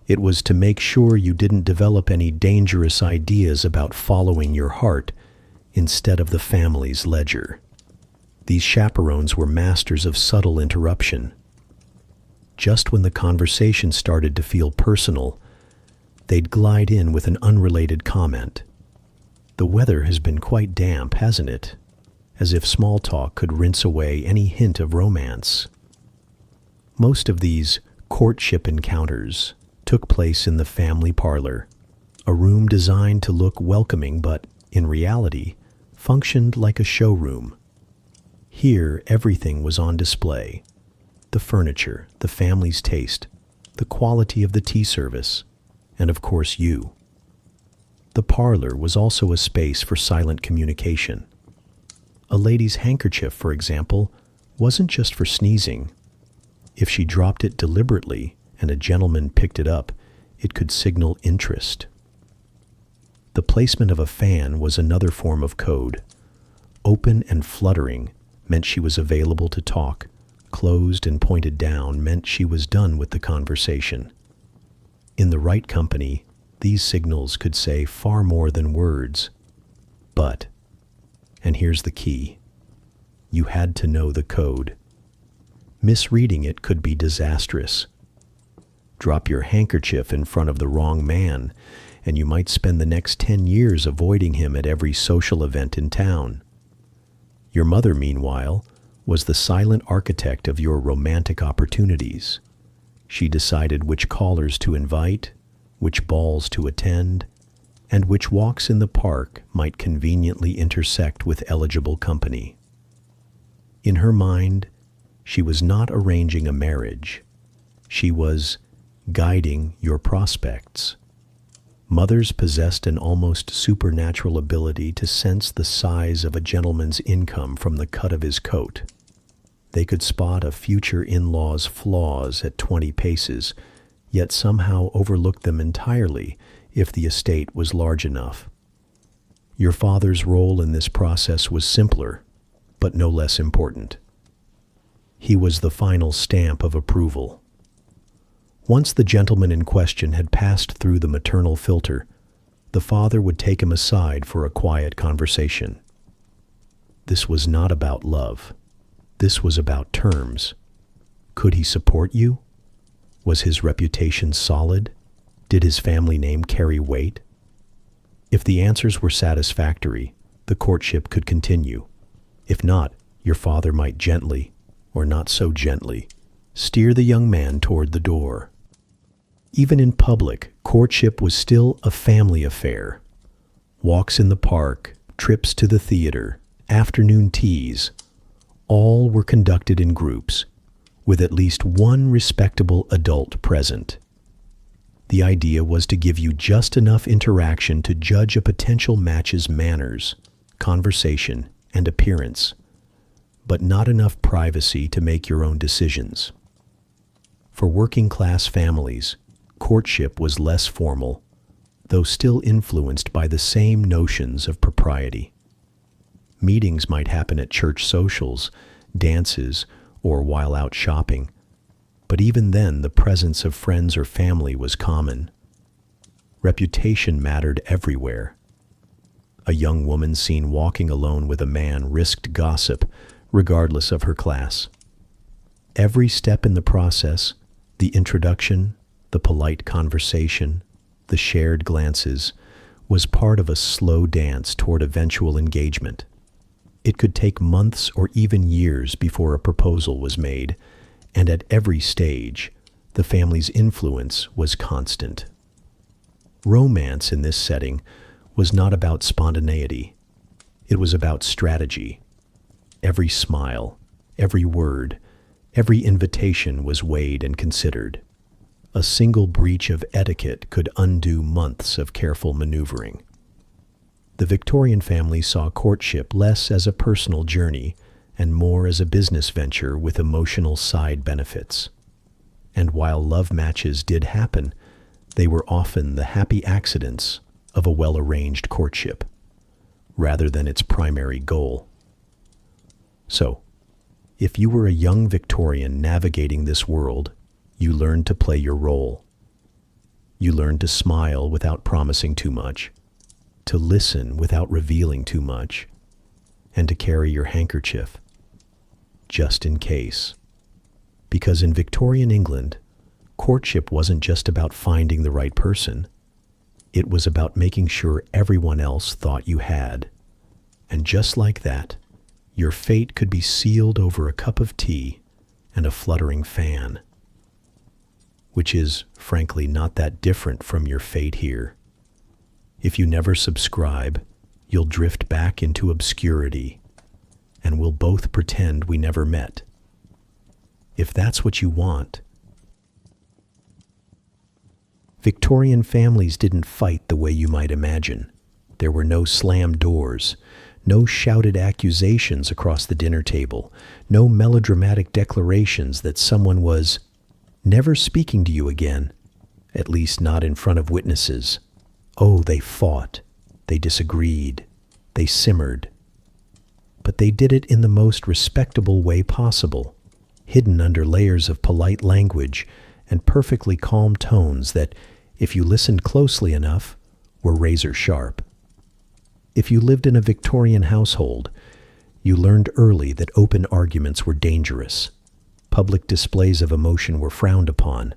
It was to make sure you didn't develop any dangerous ideas about following your heart instead of the family's ledger. These chaperones were masters of subtle interruption. Just when the conversation started to feel personal, they'd glide in with an unrelated comment. "The weather has been quite damp, hasn't it?" As if small talk could rinse away any hint of romance. Most of these courtship encounters took place in the family parlor, a room designed to look welcoming but, in reality, functioned like a showroom. Here, everything was on display. The furniture, the family's taste, the quality of the tea service, and of course you. The parlor was also a space for silent communication. A lady's handkerchief, for example, wasn't just for sneezing. If she dropped it deliberately and a gentleman picked it up, it could signal interest. The placement of a fan was another form of code. Open and fluttering meant she was available to talk. Closed and pointed down meant she was done with the conversation. In the right company, these signals could say far more than words. But, and here's the key, you had to know the code. Misreading it could be disastrous. Drop your handkerchief in front of the wrong man, and you might spend the next 10 years avoiding him at every social event in town. Your mother, meanwhile, was the silent architect of your romantic opportunities. She decided which callers to invite, which balls to attend, and which walks in the park might conveniently intersect with eligible company. In her mind, she was not arranging a marriage. She was guiding your prospects. Mothers possessed an almost supernatural ability to sense the size of a gentleman's income from the cut of his coat. They could spot a future in-law's flaws at 20 paces, yet somehow overlook them entirely if the estate was large enough. Your father's role in this process was simpler, but no less important. He was the final stamp of approval. Once the gentleman in question had passed through the maternal filter, the father would take him aside for a quiet conversation. This was not about love. This was about terms. Could he support you? Was his reputation solid? Did his family name carry weight? If the answers were satisfactory, the courtship could continue. If not, your father might gently, or not so gently, steer the young man toward the door. Even in public, courtship was still a family affair. Walks in the park, trips to the theater, afternoon teas, all were conducted in groups, with at least one respectable adult present. The idea was to give you just enough interaction to judge a potential match's manners, conversation, and appearance, but not enough privacy to make your own decisions. For working-class families, courtship was less formal, though still influenced by the same notions of propriety. Meetings might happen at church socials, dances, or while out shopping, but even then the presence of friends or family was common. Reputation mattered everywhere. A young woman seen walking alone with a man risked gossip, regardless of her class. Every step in the process, the introduction, the polite conversation, the shared glances, was part of a slow dance toward eventual engagement. It could take months or even years before a proposal was made, and at every stage, the family's influence was constant. Romance in this setting was not about spontaneity. It was about strategy. Every smile, every word, every invitation was weighed and considered. A single breach of etiquette could undo months of careful maneuvering. The Victorian family saw courtship less as a personal journey and more as a business venture with emotional side benefits. And while love matches did happen, they were often the happy accidents of a well-arranged courtship, rather than its primary goal. So, if you were a young Victorian navigating this world, you learned to play your role. You learned to smile without promising too much, to listen without revealing too much, and to carry your handkerchief, just in case. Because in Victorian England, courtship wasn't just about finding the right person. It was about making sure everyone else thought you had. And just like that, your fate could be sealed over a cup of tea and a fluttering fan. Which is, frankly, not that different from your fate here. If you never subscribe, you'll drift back into obscurity, and we'll both pretend we never met. If that's what you want. Victorian families didn't fight the way you might imagine. There were no slammed doors, no shouted accusations across the dinner table, no melodramatic declarations that someone was never speaking to you again, at least not in front of witnesses. Oh, they fought, they disagreed, they simmered. But they did it in the most respectable way possible, hidden under layers of polite language and perfectly calm tones that, if you listened closely enough, were razor sharp. If you lived in a Victorian household, you learned early that open arguments were dangerous. Public displays of emotion were frowned upon.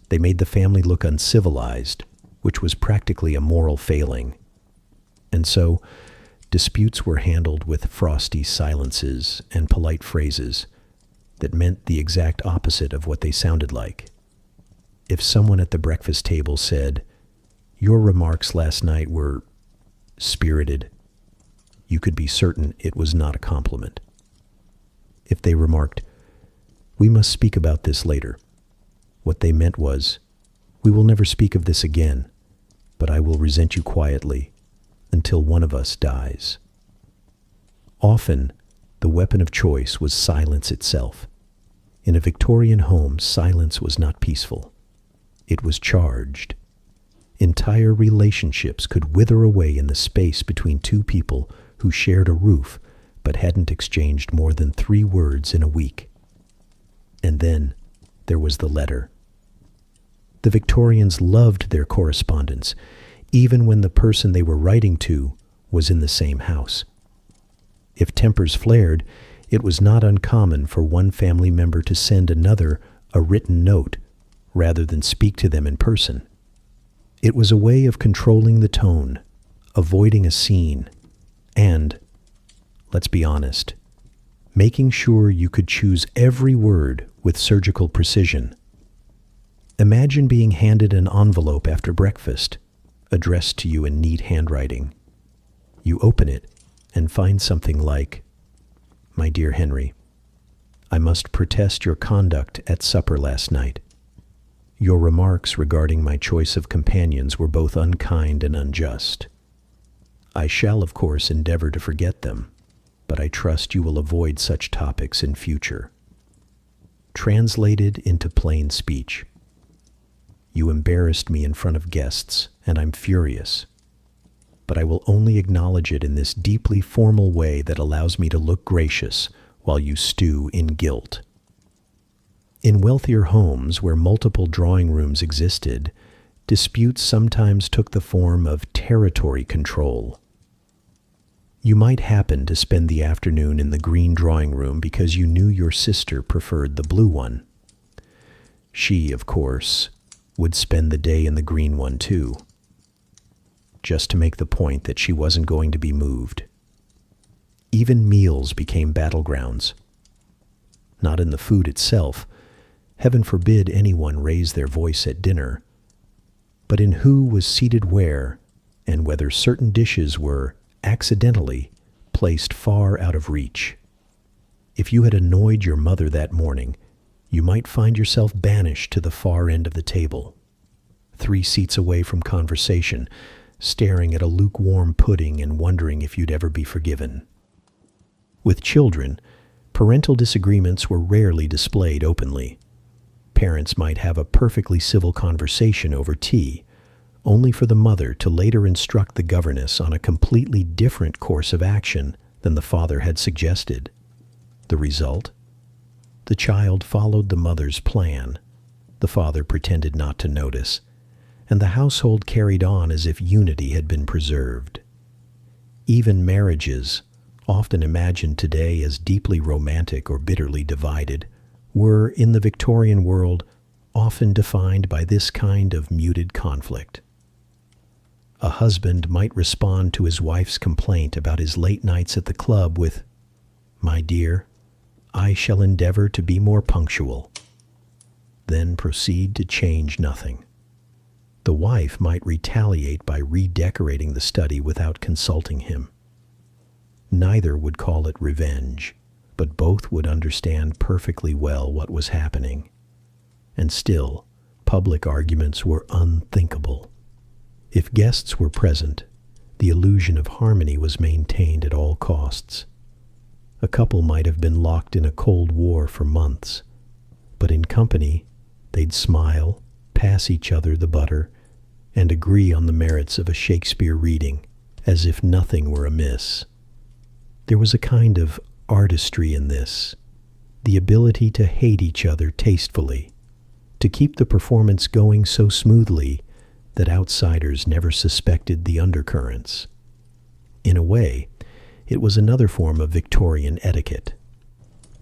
They made the family look uncivilized, which was practically a moral failing. And so, disputes were handled with frosty silences and polite phrases that meant the exact opposite of what they sounded like. If someone at the breakfast table said, "Your remarks last night were spirited," you could be certain it was not a compliment. If they remarked, "We must speak about this later," what they meant was, "We will never speak of this again, but I will resent you quietly until one of us dies." Often, the weapon of choice was silence itself. In a Victorian home, silence was not peaceful. It was charged. Entire relationships could wither away in the space between two people who shared a roof but hadn't exchanged more than 3 words in a week. And then there was the letter. The Victorians loved their correspondence, even when the person they were writing to was in the same house. If tempers flared, it was not uncommon for one family member to send another a written note rather than speak to them in person. It was a way of controlling the tone, avoiding a scene, and, let's be honest, making sure you could choose every word with surgical precision. Imagine being handed an envelope after breakfast, addressed to you in neat handwriting. You open it and find something like, "My dear Henry, I must protest your conduct at supper last night. Your remarks regarding my choice of companions were both unkind and unjust. I shall, of course, endeavor to forget them, but I trust you will avoid such topics in future." Translated into plain speech, you embarrassed me in front of guests, and I'm furious. But I will only acknowledge it in this deeply formal way that allows me to look gracious while you stew in guilt. In wealthier homes where multiple drawing rooms existed, disputes sometimes took the form of territory control. You might happen to spend the afternoon in the green drawing room because you knew your sister preferred the blue one. She, of course, would spend the day in the green one too, just to make the point that she wasn't going to be moved. Even meals became battlegrounds. Not in the food itself. Heaven forbid anyone raise their voice at dinner, but in who was seated where and whether certain dishes were, accidentally, placed far out of reach. If you had annoyed your mother that morning, you might find yourself banished to the far end of the table, 3 seats away from conversation, staring at a lukewarm pudding and wondering if you'd ever be forgiven. With children, parental disagreements were rarely displayed openly. Parents might have a perfectly civil conversation over tea, only for the mother to later instruct the governess on a completely different course of action than the father had suggested. The result? The child followed the mother's plan. The father pretended not to notice, and the household carried on as if unity had been preserved. Even marriages, often imagined today as deeply romantic or bitterly divided, were, in the Victorian world, often defined by this kind of muted conflict. A husband might respond to his wife's complaint about his late nights at the club with, "My dear, I shall endeavor to be more punctual," then proceed to change nothing. The wife might retaliate by redecorating the study without consulting him. Neither would call it revenge, but both would understand perfectly well what was happening. And still, public arguments were unthinkable. If guests were present, the illusion of harmony was maintained at all costs. A couple might have been locked in a cold war for months, but in company, they'd smile, pass each other the butter, and agree on the merits of a Shakespeare reading, as if nothing were amiss. There was a kind of artistry in this, the ability to hate each other tastefully, to keep the performance going so smoothly that outsiders never suspected the undercurrents. In a way, it was another form of Victorian etiquette,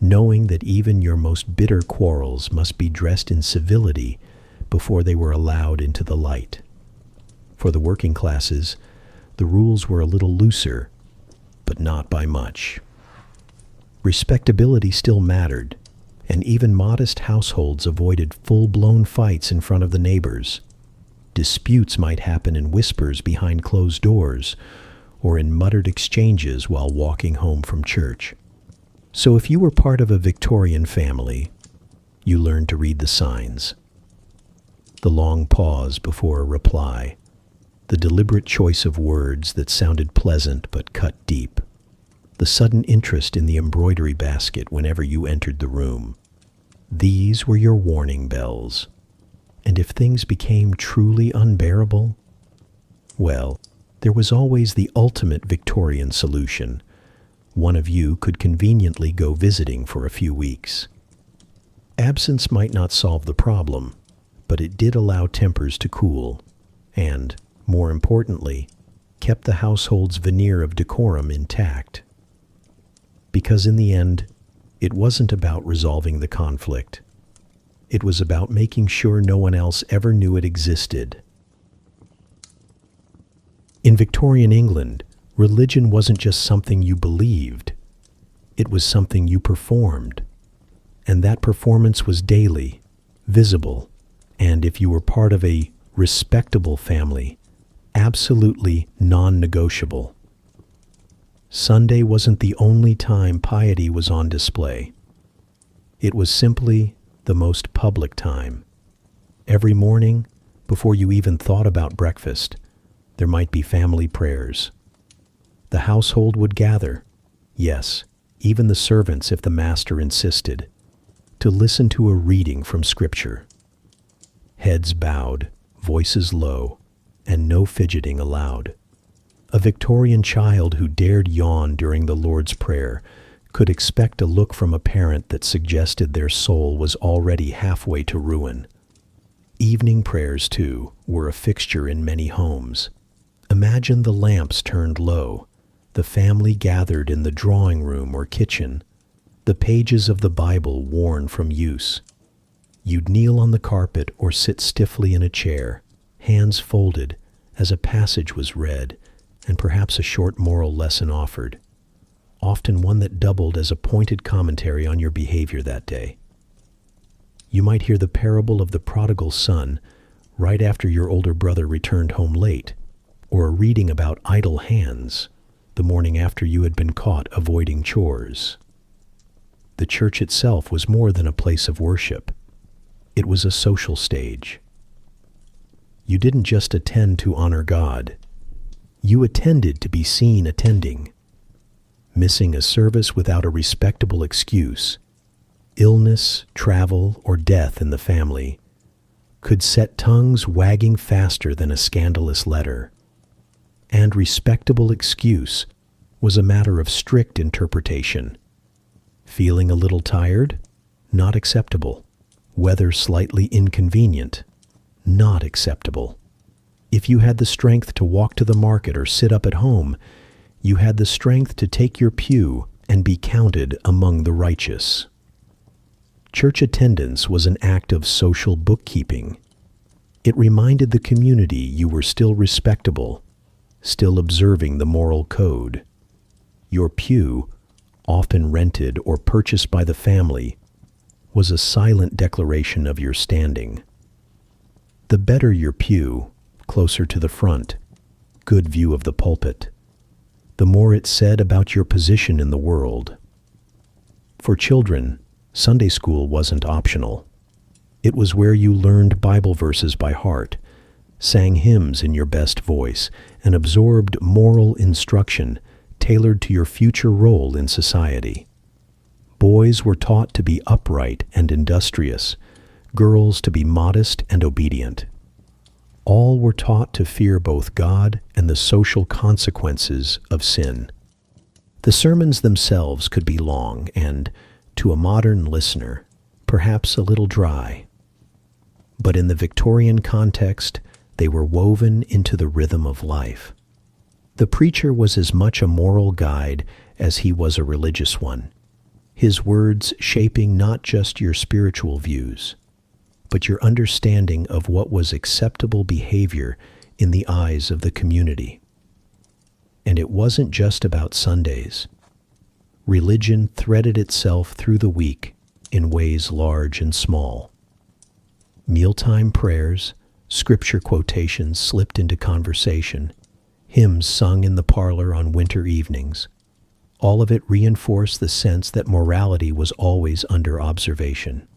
knowing that even your most bitter quarrels must be dressed in civility before they were allowed into the light. For the working classes, the rules were a little looser, but not by much. Respectability still mattered, and even modest households avoided full-blown fights in front of the neighbors. Disputes might happen in whispers behind closed doors, or in muttered exchanges while walking home from church. So if you were part of a Victorian family, you learned to read the signs. The long pause before a reply, the deliberate choice of words that sounded pleasant but cut deep, the sudden interest in the embroidery basket whenever you entered the room. These were your warning bells. And if things became truly unbearable, well, there was always the ultimate Victorian solution. One of you could conveniently go visiting for a few weeks. Absence might not solve the problem, but it did allow tempers to cool, and, more importantly, kept the household's veneer of decorum intact. Because in the end, it wasn't about resolving the conflict. It was about making sure no one else ever knew it existed. In Victorian England, religion wasn't just something you believed. It was something you performed. And that performance was daily, visible, and if you were part of a respectable family, absolutely non-negotiable. Sunday wasn't the only time piety was on display. It was simply the most public time. Every morning, before you even thought about breakfast, there might be family prayers. The household would gather, yes, even the servants if the master insisted, to listen to a reading from Scripture. Heads bowed, voices low, and no fidgeting allowed. A Victorian child who dared yawn during the Lord's Prayer could expect a look from a parent that suggested their soul was already halfway to ruin. Evening prayers, too, were a fixture in many homes. Imagine the lamps turned low, the family gathered in the drawing room or kitchen, the pages of the Bible worn from use. You'd kneel on the carpet or sit stiffly in a chair, hands folded, as a passage was read, and perhaps a short moral lesson offered, often one that doubled as a pointed commentary on your behavior that day. You might hear the parable of the prodigal son right after your older brother returned home late, or a reading about idle hands the morning after you had been caught avoiding chores. The church itself was more than a place of worship. It was a social stage. You didn't just attend to honor God. You attended to be seen attending. Missing a service without a respectable excuse, illness, travel, or death in the family could set tongues wagging faster than a scandalous letter, and respectable excuse was a matter of strict interpretation. Feeling a little tired? Not acceptable. Weather slightly inconvenient? Not acceptable. If you had the strength to walk to the market or sit up at home, you had the strength to take your pew and be counted among the righteous. Church attendance was an act of social bookkeeping. It reminded the community you were still respectable, still observing the moral code. Your pew, often rented or purchased by the family, was a silent declaration of your standing. The better your pew, closer to the front, good view of the pulpit, the more it said about your position in the world. For children, Sunday school wasn't optional. It was where you learned Bible verses by heart, sang hymns in your best voice, and absorbed moral instruction tailored to your future role in society. Boys were taught to be upright and industrious, girls to be modest and obedient. All were taught to fear both God and the social consequences of sin. The sermons themselves could be long and, to a modern listener, perhaps a little dry. But in the Victorian context, they were woven into the rhythm of life. The preacher was as much a moral guide as he was a religious one, his words shaping not just your spiritual views, but your understanding of what was acceptable behavior in the eyes of the community. And it wasn't just about Sundays. Religion threaded itself through the week in ways large and small. Mealtime prayers, scripture quotations slipped into conversation, hymns sung in the parlor on winter evenings. All of it reinforced the sense that morality was always under observation.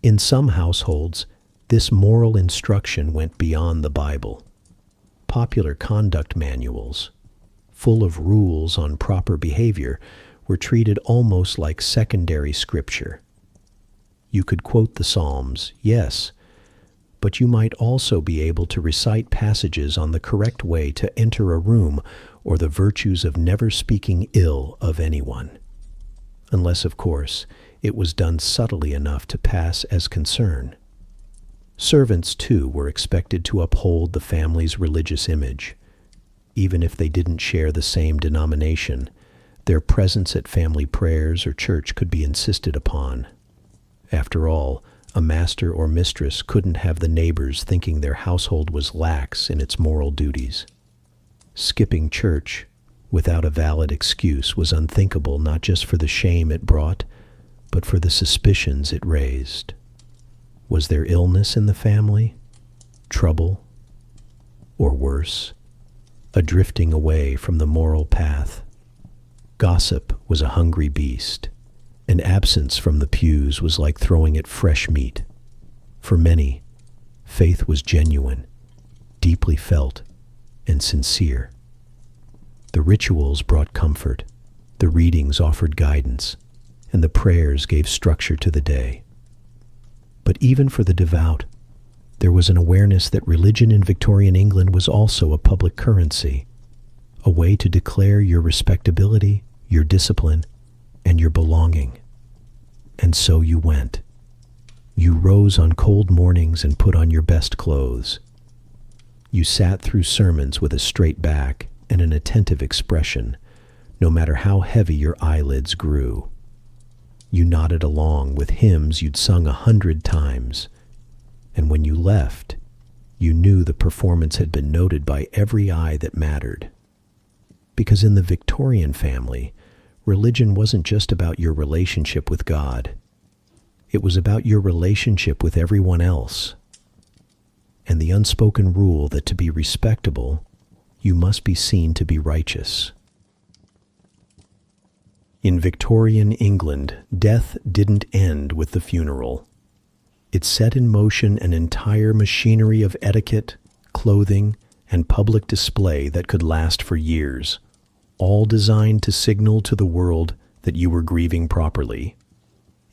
In some households, this moral instruction went beyond the Bible. Popular conduct manuals, full of rules on proper behavior, were treated almost like secondary scripture. You could quote the Psalms, yes, but you might also be able to recite passages on the correct way to enter a room or the virtues of never speaking ill of anyone. Unless, of course, it was done subtly enough to pass as concern. Servants, too, were expected to uphold the family's religious image. Even if they didn't share the same denomination, their presence at family prayers or church could be insisted upon. After all, a master or mistress couldn't have the neighbors thinking their household was lax in its moral duties. Skipping church without a valid excuse was unthinkable, not just for the shame it brought, but for the suspicions it raised. Was there illness in the family? Trouble? Or worse, a drifting away from the moral path? Gossip was a hungry beast. An absence from the pews was like throwing it fresh meat. For many, faith was genuine, deeply felt, and sincere. The rituals brought comfort, the readings offered guidance, and the prayers gave structure to the day. But even for the devout, there was an awareness that religion in Victorian England was also a public currency, a way to declare your respectability, your discipline, and your belonging. And so you went. You rose on cold mornings and put on your best clothes. You sat through sermons with a straight back and an attentive expression, no matter how heavy your eyelids grew. You nodded along with hymns you'd sung 100 times, and when you left, you knew the performance had been noted by every eye that mattered. Because in the Victorian family, religion wasn't just about your relationship with God. It was about your relationship with everyone else. And the unspoken rule that to be respectable, you must be seen to be righteous. In Victorian England, death didn't end with the funeral. It set in motion an entire machinery of etiquette, clothing, and public display that could last for years, all designed to signal to the world that you were grieving properly.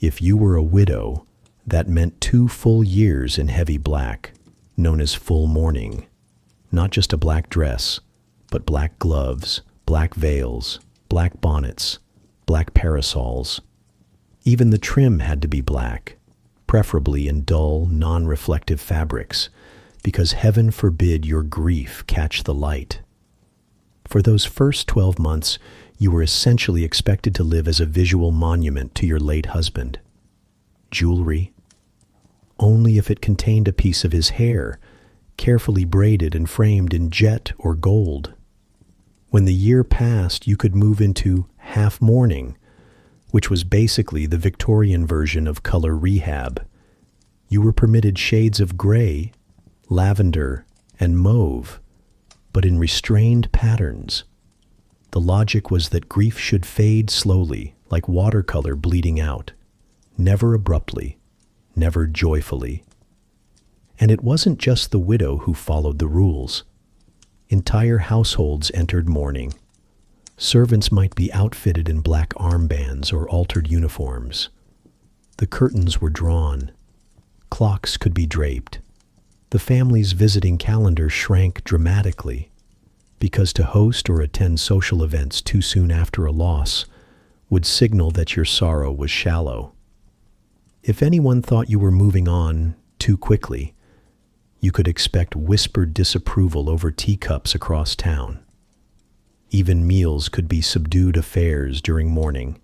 If you were a widow, that meant 2 full years in heavy black, known as full mourning. Not just a black dress, but black gloves, black veils, black bonnets, black parasols. Even the trim had to be black, preferably in dull, non-reflective fabrics, because heaven forbid your grief catch the light. For those first 12 months, you were essentially expected to live as a visual monument to your late husband. Jewelry, only if it contained a piece of his hair, carefully braided and framed in jet or gold. When the year passed, you could move into half mourning, which was basically the Victorian version of color rehab. You were permitted shades of gray, lavender, and mauve, but in restrained patterns. The logic was that grief should fade slowly, like watercolor bleeding out, never abruptly, never joyfully. And it wasn't just the widow who followed the rules. Entire households entered mourning. Servants might be outfitted in black armbands or altered uniforms. The curtains were drawn. Clocks could be draped. The family's visiting calendar shrank dramatically, because to host or attend social events too soon after a loss would signal that your sorrow was shallow. If anyone thought you were moving on too quickly, you could expect whispered disapproval over teacups across town. Even meals could be subdued affairs during mourning.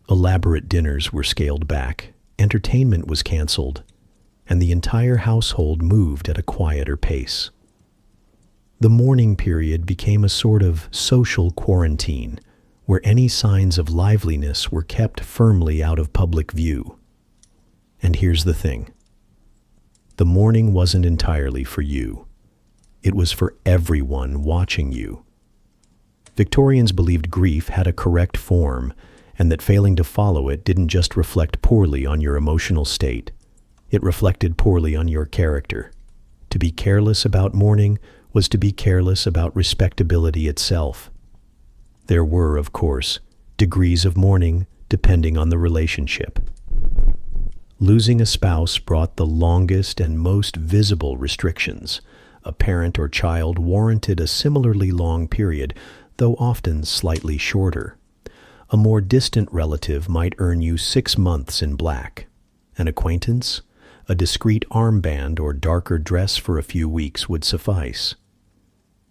Elaborate dinners were scaled back, entertainment was canceled, and the entire household moved at a quieter pace. The mourning period became a sort of social quarantine, where any signs of liveliness were kept firmly out of public view. And here's the thing. The mourning wasn't entirely for you. It was for everyone watching you. Victorians believed grief had a correct form, and that failing to follow it didn't just reflect poorly on your emotional state. It reflected poorly on your character. To be careless about mourning was to be careless about respectability itself. There were, of course, degrees of mourning depending on the relationship. Losing a spouse brought the longest and most visible restrictions. A parent or child warranted a similarly long period, though often slightly shorter. A more distant relative might earn you 6 months in black. An acquaintance, a discreet armband or darker dress for a few weeks would suffice.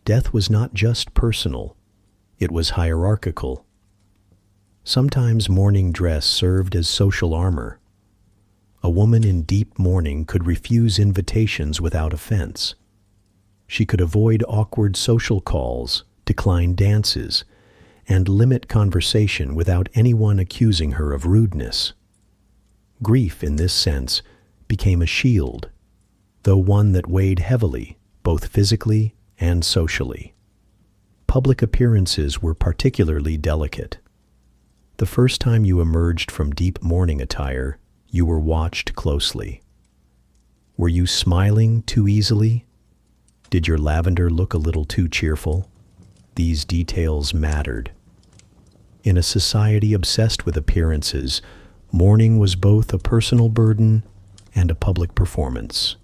Death was not just personal, it was hierarchical. Sometimes mourning dress served as social armor. A woman in deep mourning could refuse invitations without offense. She could avoid awkward social calls, decline dances, and limit conversation without anyone accusing her of rudeness. Grief, in this sense, became a shield, though one that weighed heavily, both physically and socially. Public appearances were particularly delicate. The first time you emerged from deep mourning attire, you were watched closely. Were you smiling too easily? Did your lavender look a little too cheerful? These details mattered. In a society obsessed with appearances, mourning was both a personal burden and a public performance.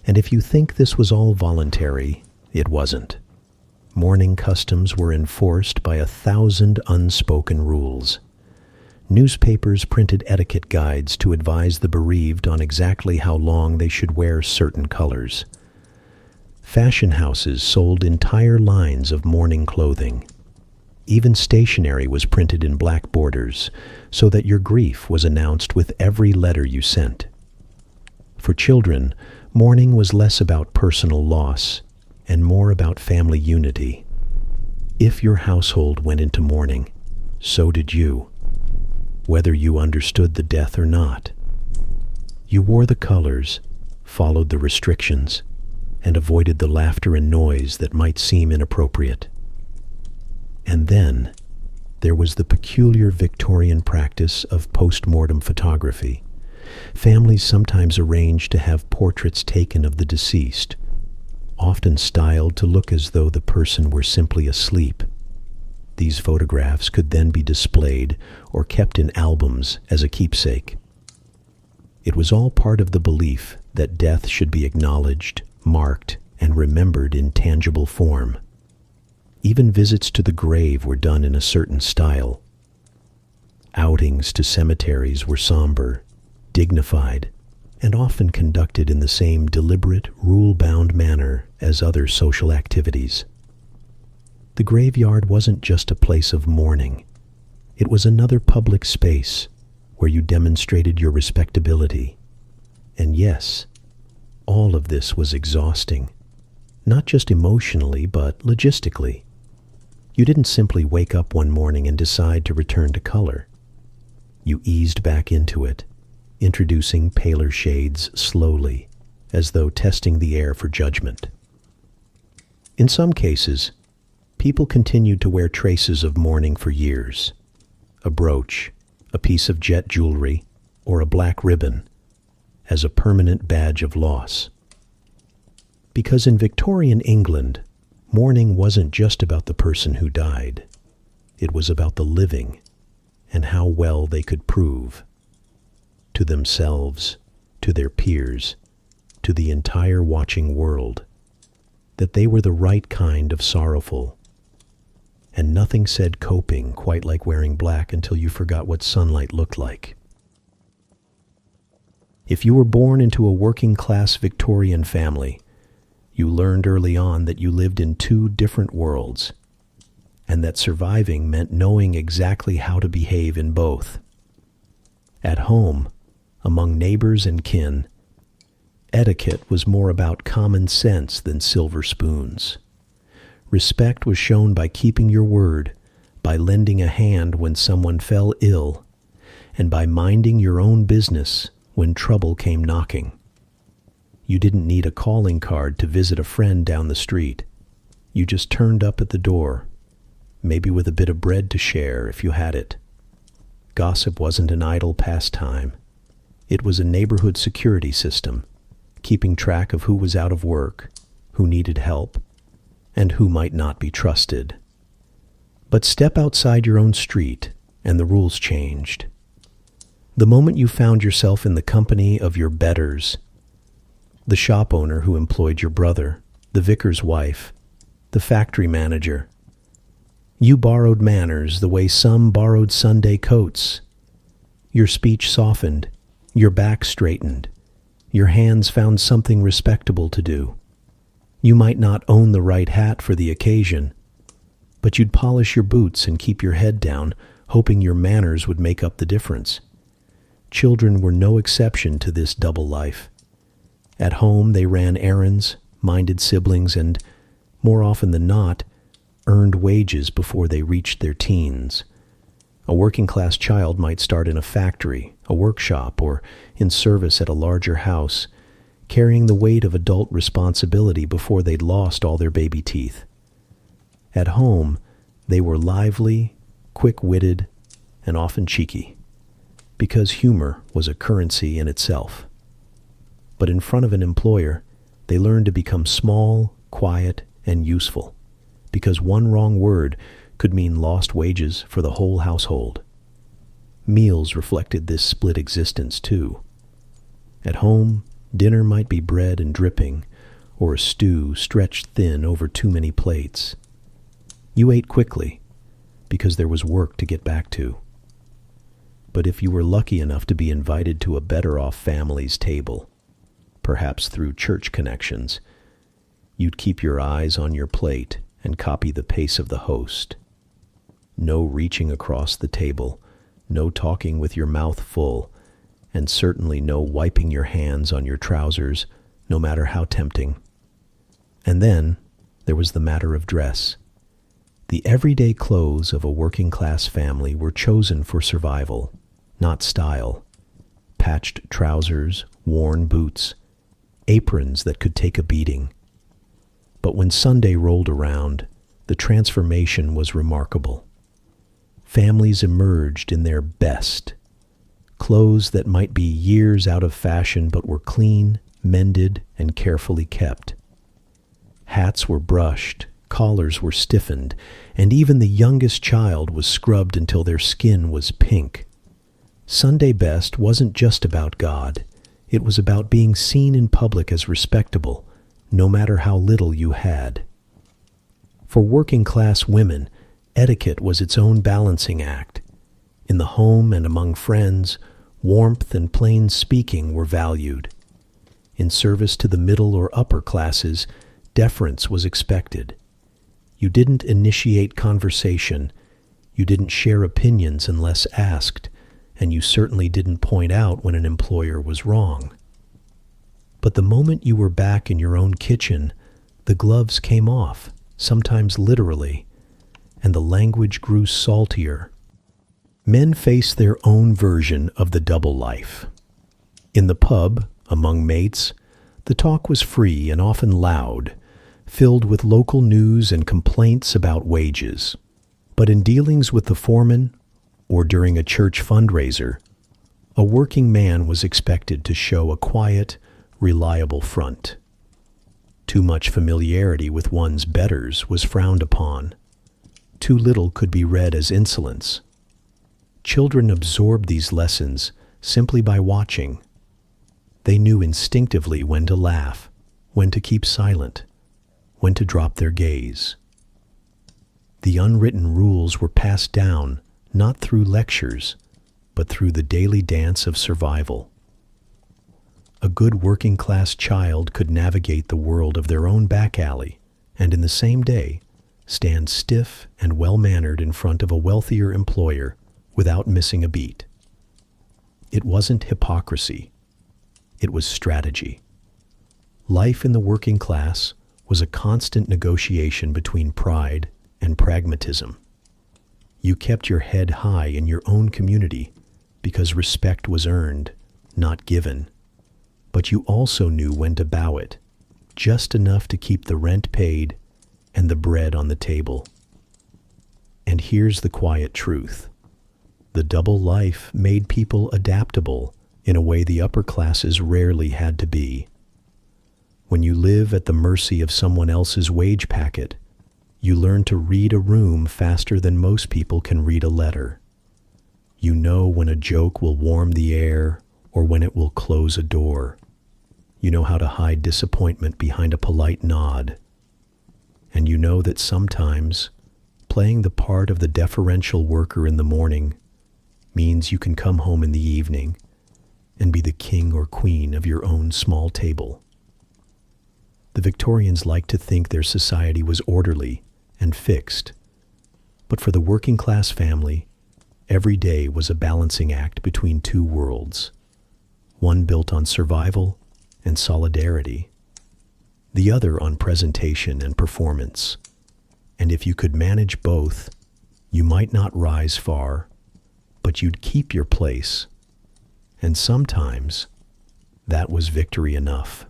And if you think this was all voluntary, it wasn't. Mourning customs were enforced by 1,000 unspoken rules. Newspapers printed etiquette guides to advise the bereaved on exactly how long they should wear certain colors. Fashion houses sold entire lines of mourning clothing. Even stationery was printed in black borders, so that your grief was announced with every letter you sent. For children, mourning was less about personal loss and more about family unity. If your household went into mourning, so did you, whether you understood the death or not. You wore the colors, followed the restrictions, and avoided the laughter and noise that might seem inappropriate. And then, there was the peculiar Victorian practice of post-mortem photography. Families sometimes arranged to have portraits taken of the deceased, often styled to look as though the person were simply asleep. These photographs could then be displayed or kept in albums as a keepsake. It was all part of the belief that death should be acknowledged, marked, and remembered in tangible form. Even visits to the grave were done in a certain style. Outings to cemeteries were somber, dignified, and often conducted in the same deliberate, rule-bound manner as other social activities. The graveyard wasn't just a place of mourning. It was another public space where you demonstrated your respectability. And yes, all of this was exhausting, not just emotionally, but logistically. You didn't simply wake up one morning and decide to return to color. You eased back into it, introducing paler shades slowly, as though testing the air for judgment. In some cases, people continued to wear traces of mourning for years. A brooch, a piece of jet jewelry, or a black ribbon, as a permanent badge of loss. Because in Victorian England, mourning wasn't just about the person who died. It was about the living and how well they could prove to themselves, to their peers, to the entire watching world, that they were the right kind of sorrowful. And nothing said coping quite like wearing black until you forgot what sunlight looked like. If you were born into a working-class Victorian family, you learned early on that you lived in two different worlds, and that surviving meant knowing exactly how to behave in both. At home, among neighbors and kin, etiquette was more about common sense than silver spoons. Respect was shown by keeping your word, by lending a hand when someone fell ill, and by minding your own business when trouble came knocking. You didn't need a calling card to visit a friend down the street. You just turned up at the door, maybe with a bit of bread to share if you had it. Gossip wasn't an idle pastime. It was a neighborhood security system, keeping track of who was out of work, who needed help, and who might not be trusted. But step outside your own street, and the rules changed. The moment you found yourself in the company of your betters, the shop owner who employed your brother, the vicar's wife, the factory manager, you borrowed manners the way some borrowed Sunday coats. Your speech softened, your back straightened, your hands found something respectable to do. You might not own the right hat for the occasion, but you'd polish your boots and keep your head down, hoping your manners would make up the difference. Children were no exception to this double life. At home, they ran errands, minded siblings, and, more often than not, earned wages before they reached their teens. A working-class child might start in a factory, a workshop, or in service at a larger house, carrying the weight of adult responsibility before they'd lost all their baby teeth. At home, they were lively, quick-witted, and often cheeky, because humor was a currency in itself. But in front of an employer, they learned to become small, quiet, and useful, because one wrong word could mean lost wages for the whole household. Meals reflected this split existence too. At home, dinner might be bread and dripping, or a stew stretched thin over too many plates. You ate quickly, because there was work to get back to. But if you were lucky enough to be invited to a better-off family's table, perhaps through church connections, you'd keep your eyes on your plate and copy the pace of the host. No reaching across the table, no talking with your mouth full, and certainly no wiping your hands on your trousers, no matter how tempting. And then there was the matter of dress. The everyday clothes of a working-class family were chosen for survival, not style. Patched trousers, worn boots, aprons that could take a beating. But when Sunday rolled around, the transformation was remarkable. Families emerged in their best, clothes that might be years out of fashion but were clean, mended, and carefully kept. Hats were brushed, collars were stiffened, and even the youngest child was scrubbed until their skin was pink. Sunday best wasn't just about God. It was about being seen in public as respectable, no matter how little you had. For working-class women, etiquette was its own balancing act. In the home and among friends, warmth and plain speaking were valued. In service to the middle or upper classes, deference was expected. You didn't initiate conversation, you didn't share opinions unless asked, and you certainly didn't point out when an employer was wrong. But the moment you were back in your own kitchen, the gloves came off, sometimes literally, and the language grew saltier. Men face their own version of the double life. In the pub, among mates, the talk was free and often loud, filled with local news and complaints about wages. But in dealings with the foreman, or during a church fundraiser, a working man was expected to show a quiet, reliable front. Too much familiarity with one's betters was frowned upon. Too little could be read as insolence. Children absorbed these lessons simply by watching. They knew instinctively when to laugh, when to keep silent, when to drop their gaze. The unwritten rules were passed down not through lectures, but through the daily dance of survival. A good working-class child could navigate the world of their own back alley, and in the same day, stand stiff and well-mannered in front of a wealthier employer without missing a beat. It wasn't hypocrisy. It was strategy. Life in the working class was a constant negotiation between pride and pragmatism. You kept your head high in your own community because respect was earned, not given. But you also knew when to bow it, just enough to keep the rent paid and the bread on the table. And here's the quiet truth. The double life made people adaptable in a way the upper classes rarely had to be. When you live at the mercy of someone else's wage packet, you learn to read a room faster than most people can read a letter. You know when a joke will warm the air or when it will close a door. You know how to hide disappointment behind a polite nod. And you know that sometimes playing the part of the deferential worker in the morning means you can come home in the evening and be the king or queen of your own small table. The Victorians liked to think their society was orderly and fixed, but for the working class family, every day was a balancing act between two worlds, one built on survival and solidarity, the other on presentation and performance. And if you could manage both, you might not rise far, but you'd keep your place. And sometimes, that was victory enough.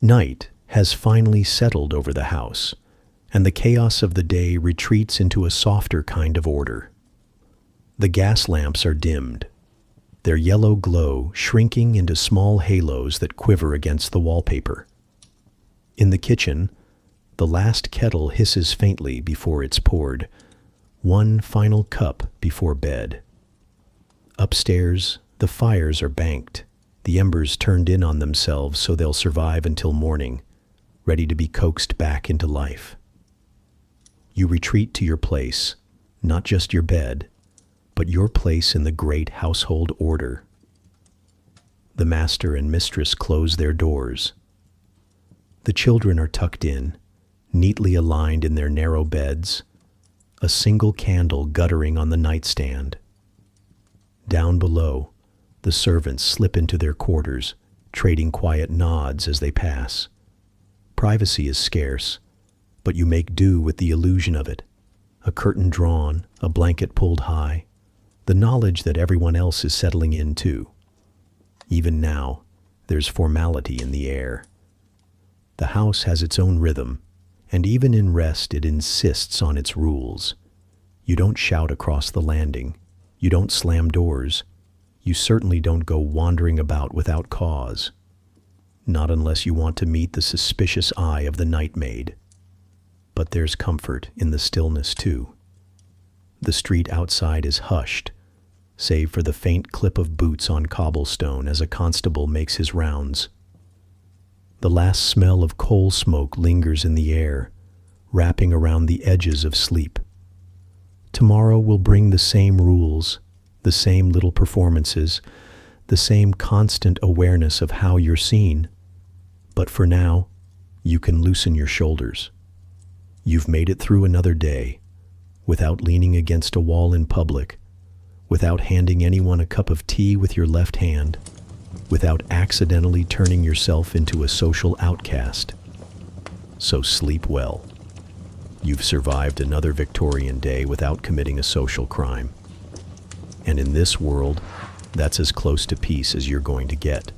Night has finally settled over the house, and the chaos of the day retreats into a softer kind of order. The gas lamps are dimmed, their yellow glow shrinking into small halos that quiver against the wallpaper. In the kitchen, the last kettle hisses faintly before it's poured, one final cup before bed. Upstairs, the fires are banked, the embers turned in on themselves so they'll survive until morning, ready to be coaxed back into life. You retreat to your place, not just your bed, but your place in the great household order. The master and mistress close their doors. The children are tucked in, neatly aligned in their narrow beds, a single candle guttering on the nightstand. Down below, the servants slip into their quarters, trading quiet nods as they pass. Privacy is scarce, but you make do with the illusion of it. A curtain drawn, a blanket pulled high, the knowledge that everyone else is settling in too. Even now, there's formality in the air. The house has its own rhythm, and even in rest it insists on its rules. You don't shout across the landing. You don't slam doors. You certainly don't go wandering about without cause. Not unless you want to meet the suspicious eye of the night maid. But there's comfort in the stillness, too. The street outside is hushed, save for the faint clip of boots on cobblestone as a constable makes his rounds. The last smell of coal smoke lingers in the air, wrapping around the edges of sleep. Tomorrow will bring the same rules, the same little performances, the same constant awareness of how you're seen. But for now, you can loosen your shoulders. You've made it through another day, without leaning against a wall in public, without handing anyone a cup of tea with your left hand, without accidentally turning yourself into a social outcast. So sleep well. You've survived another Victorian day without committing a social crime. And in this world, that's as close to peace as you're going to get.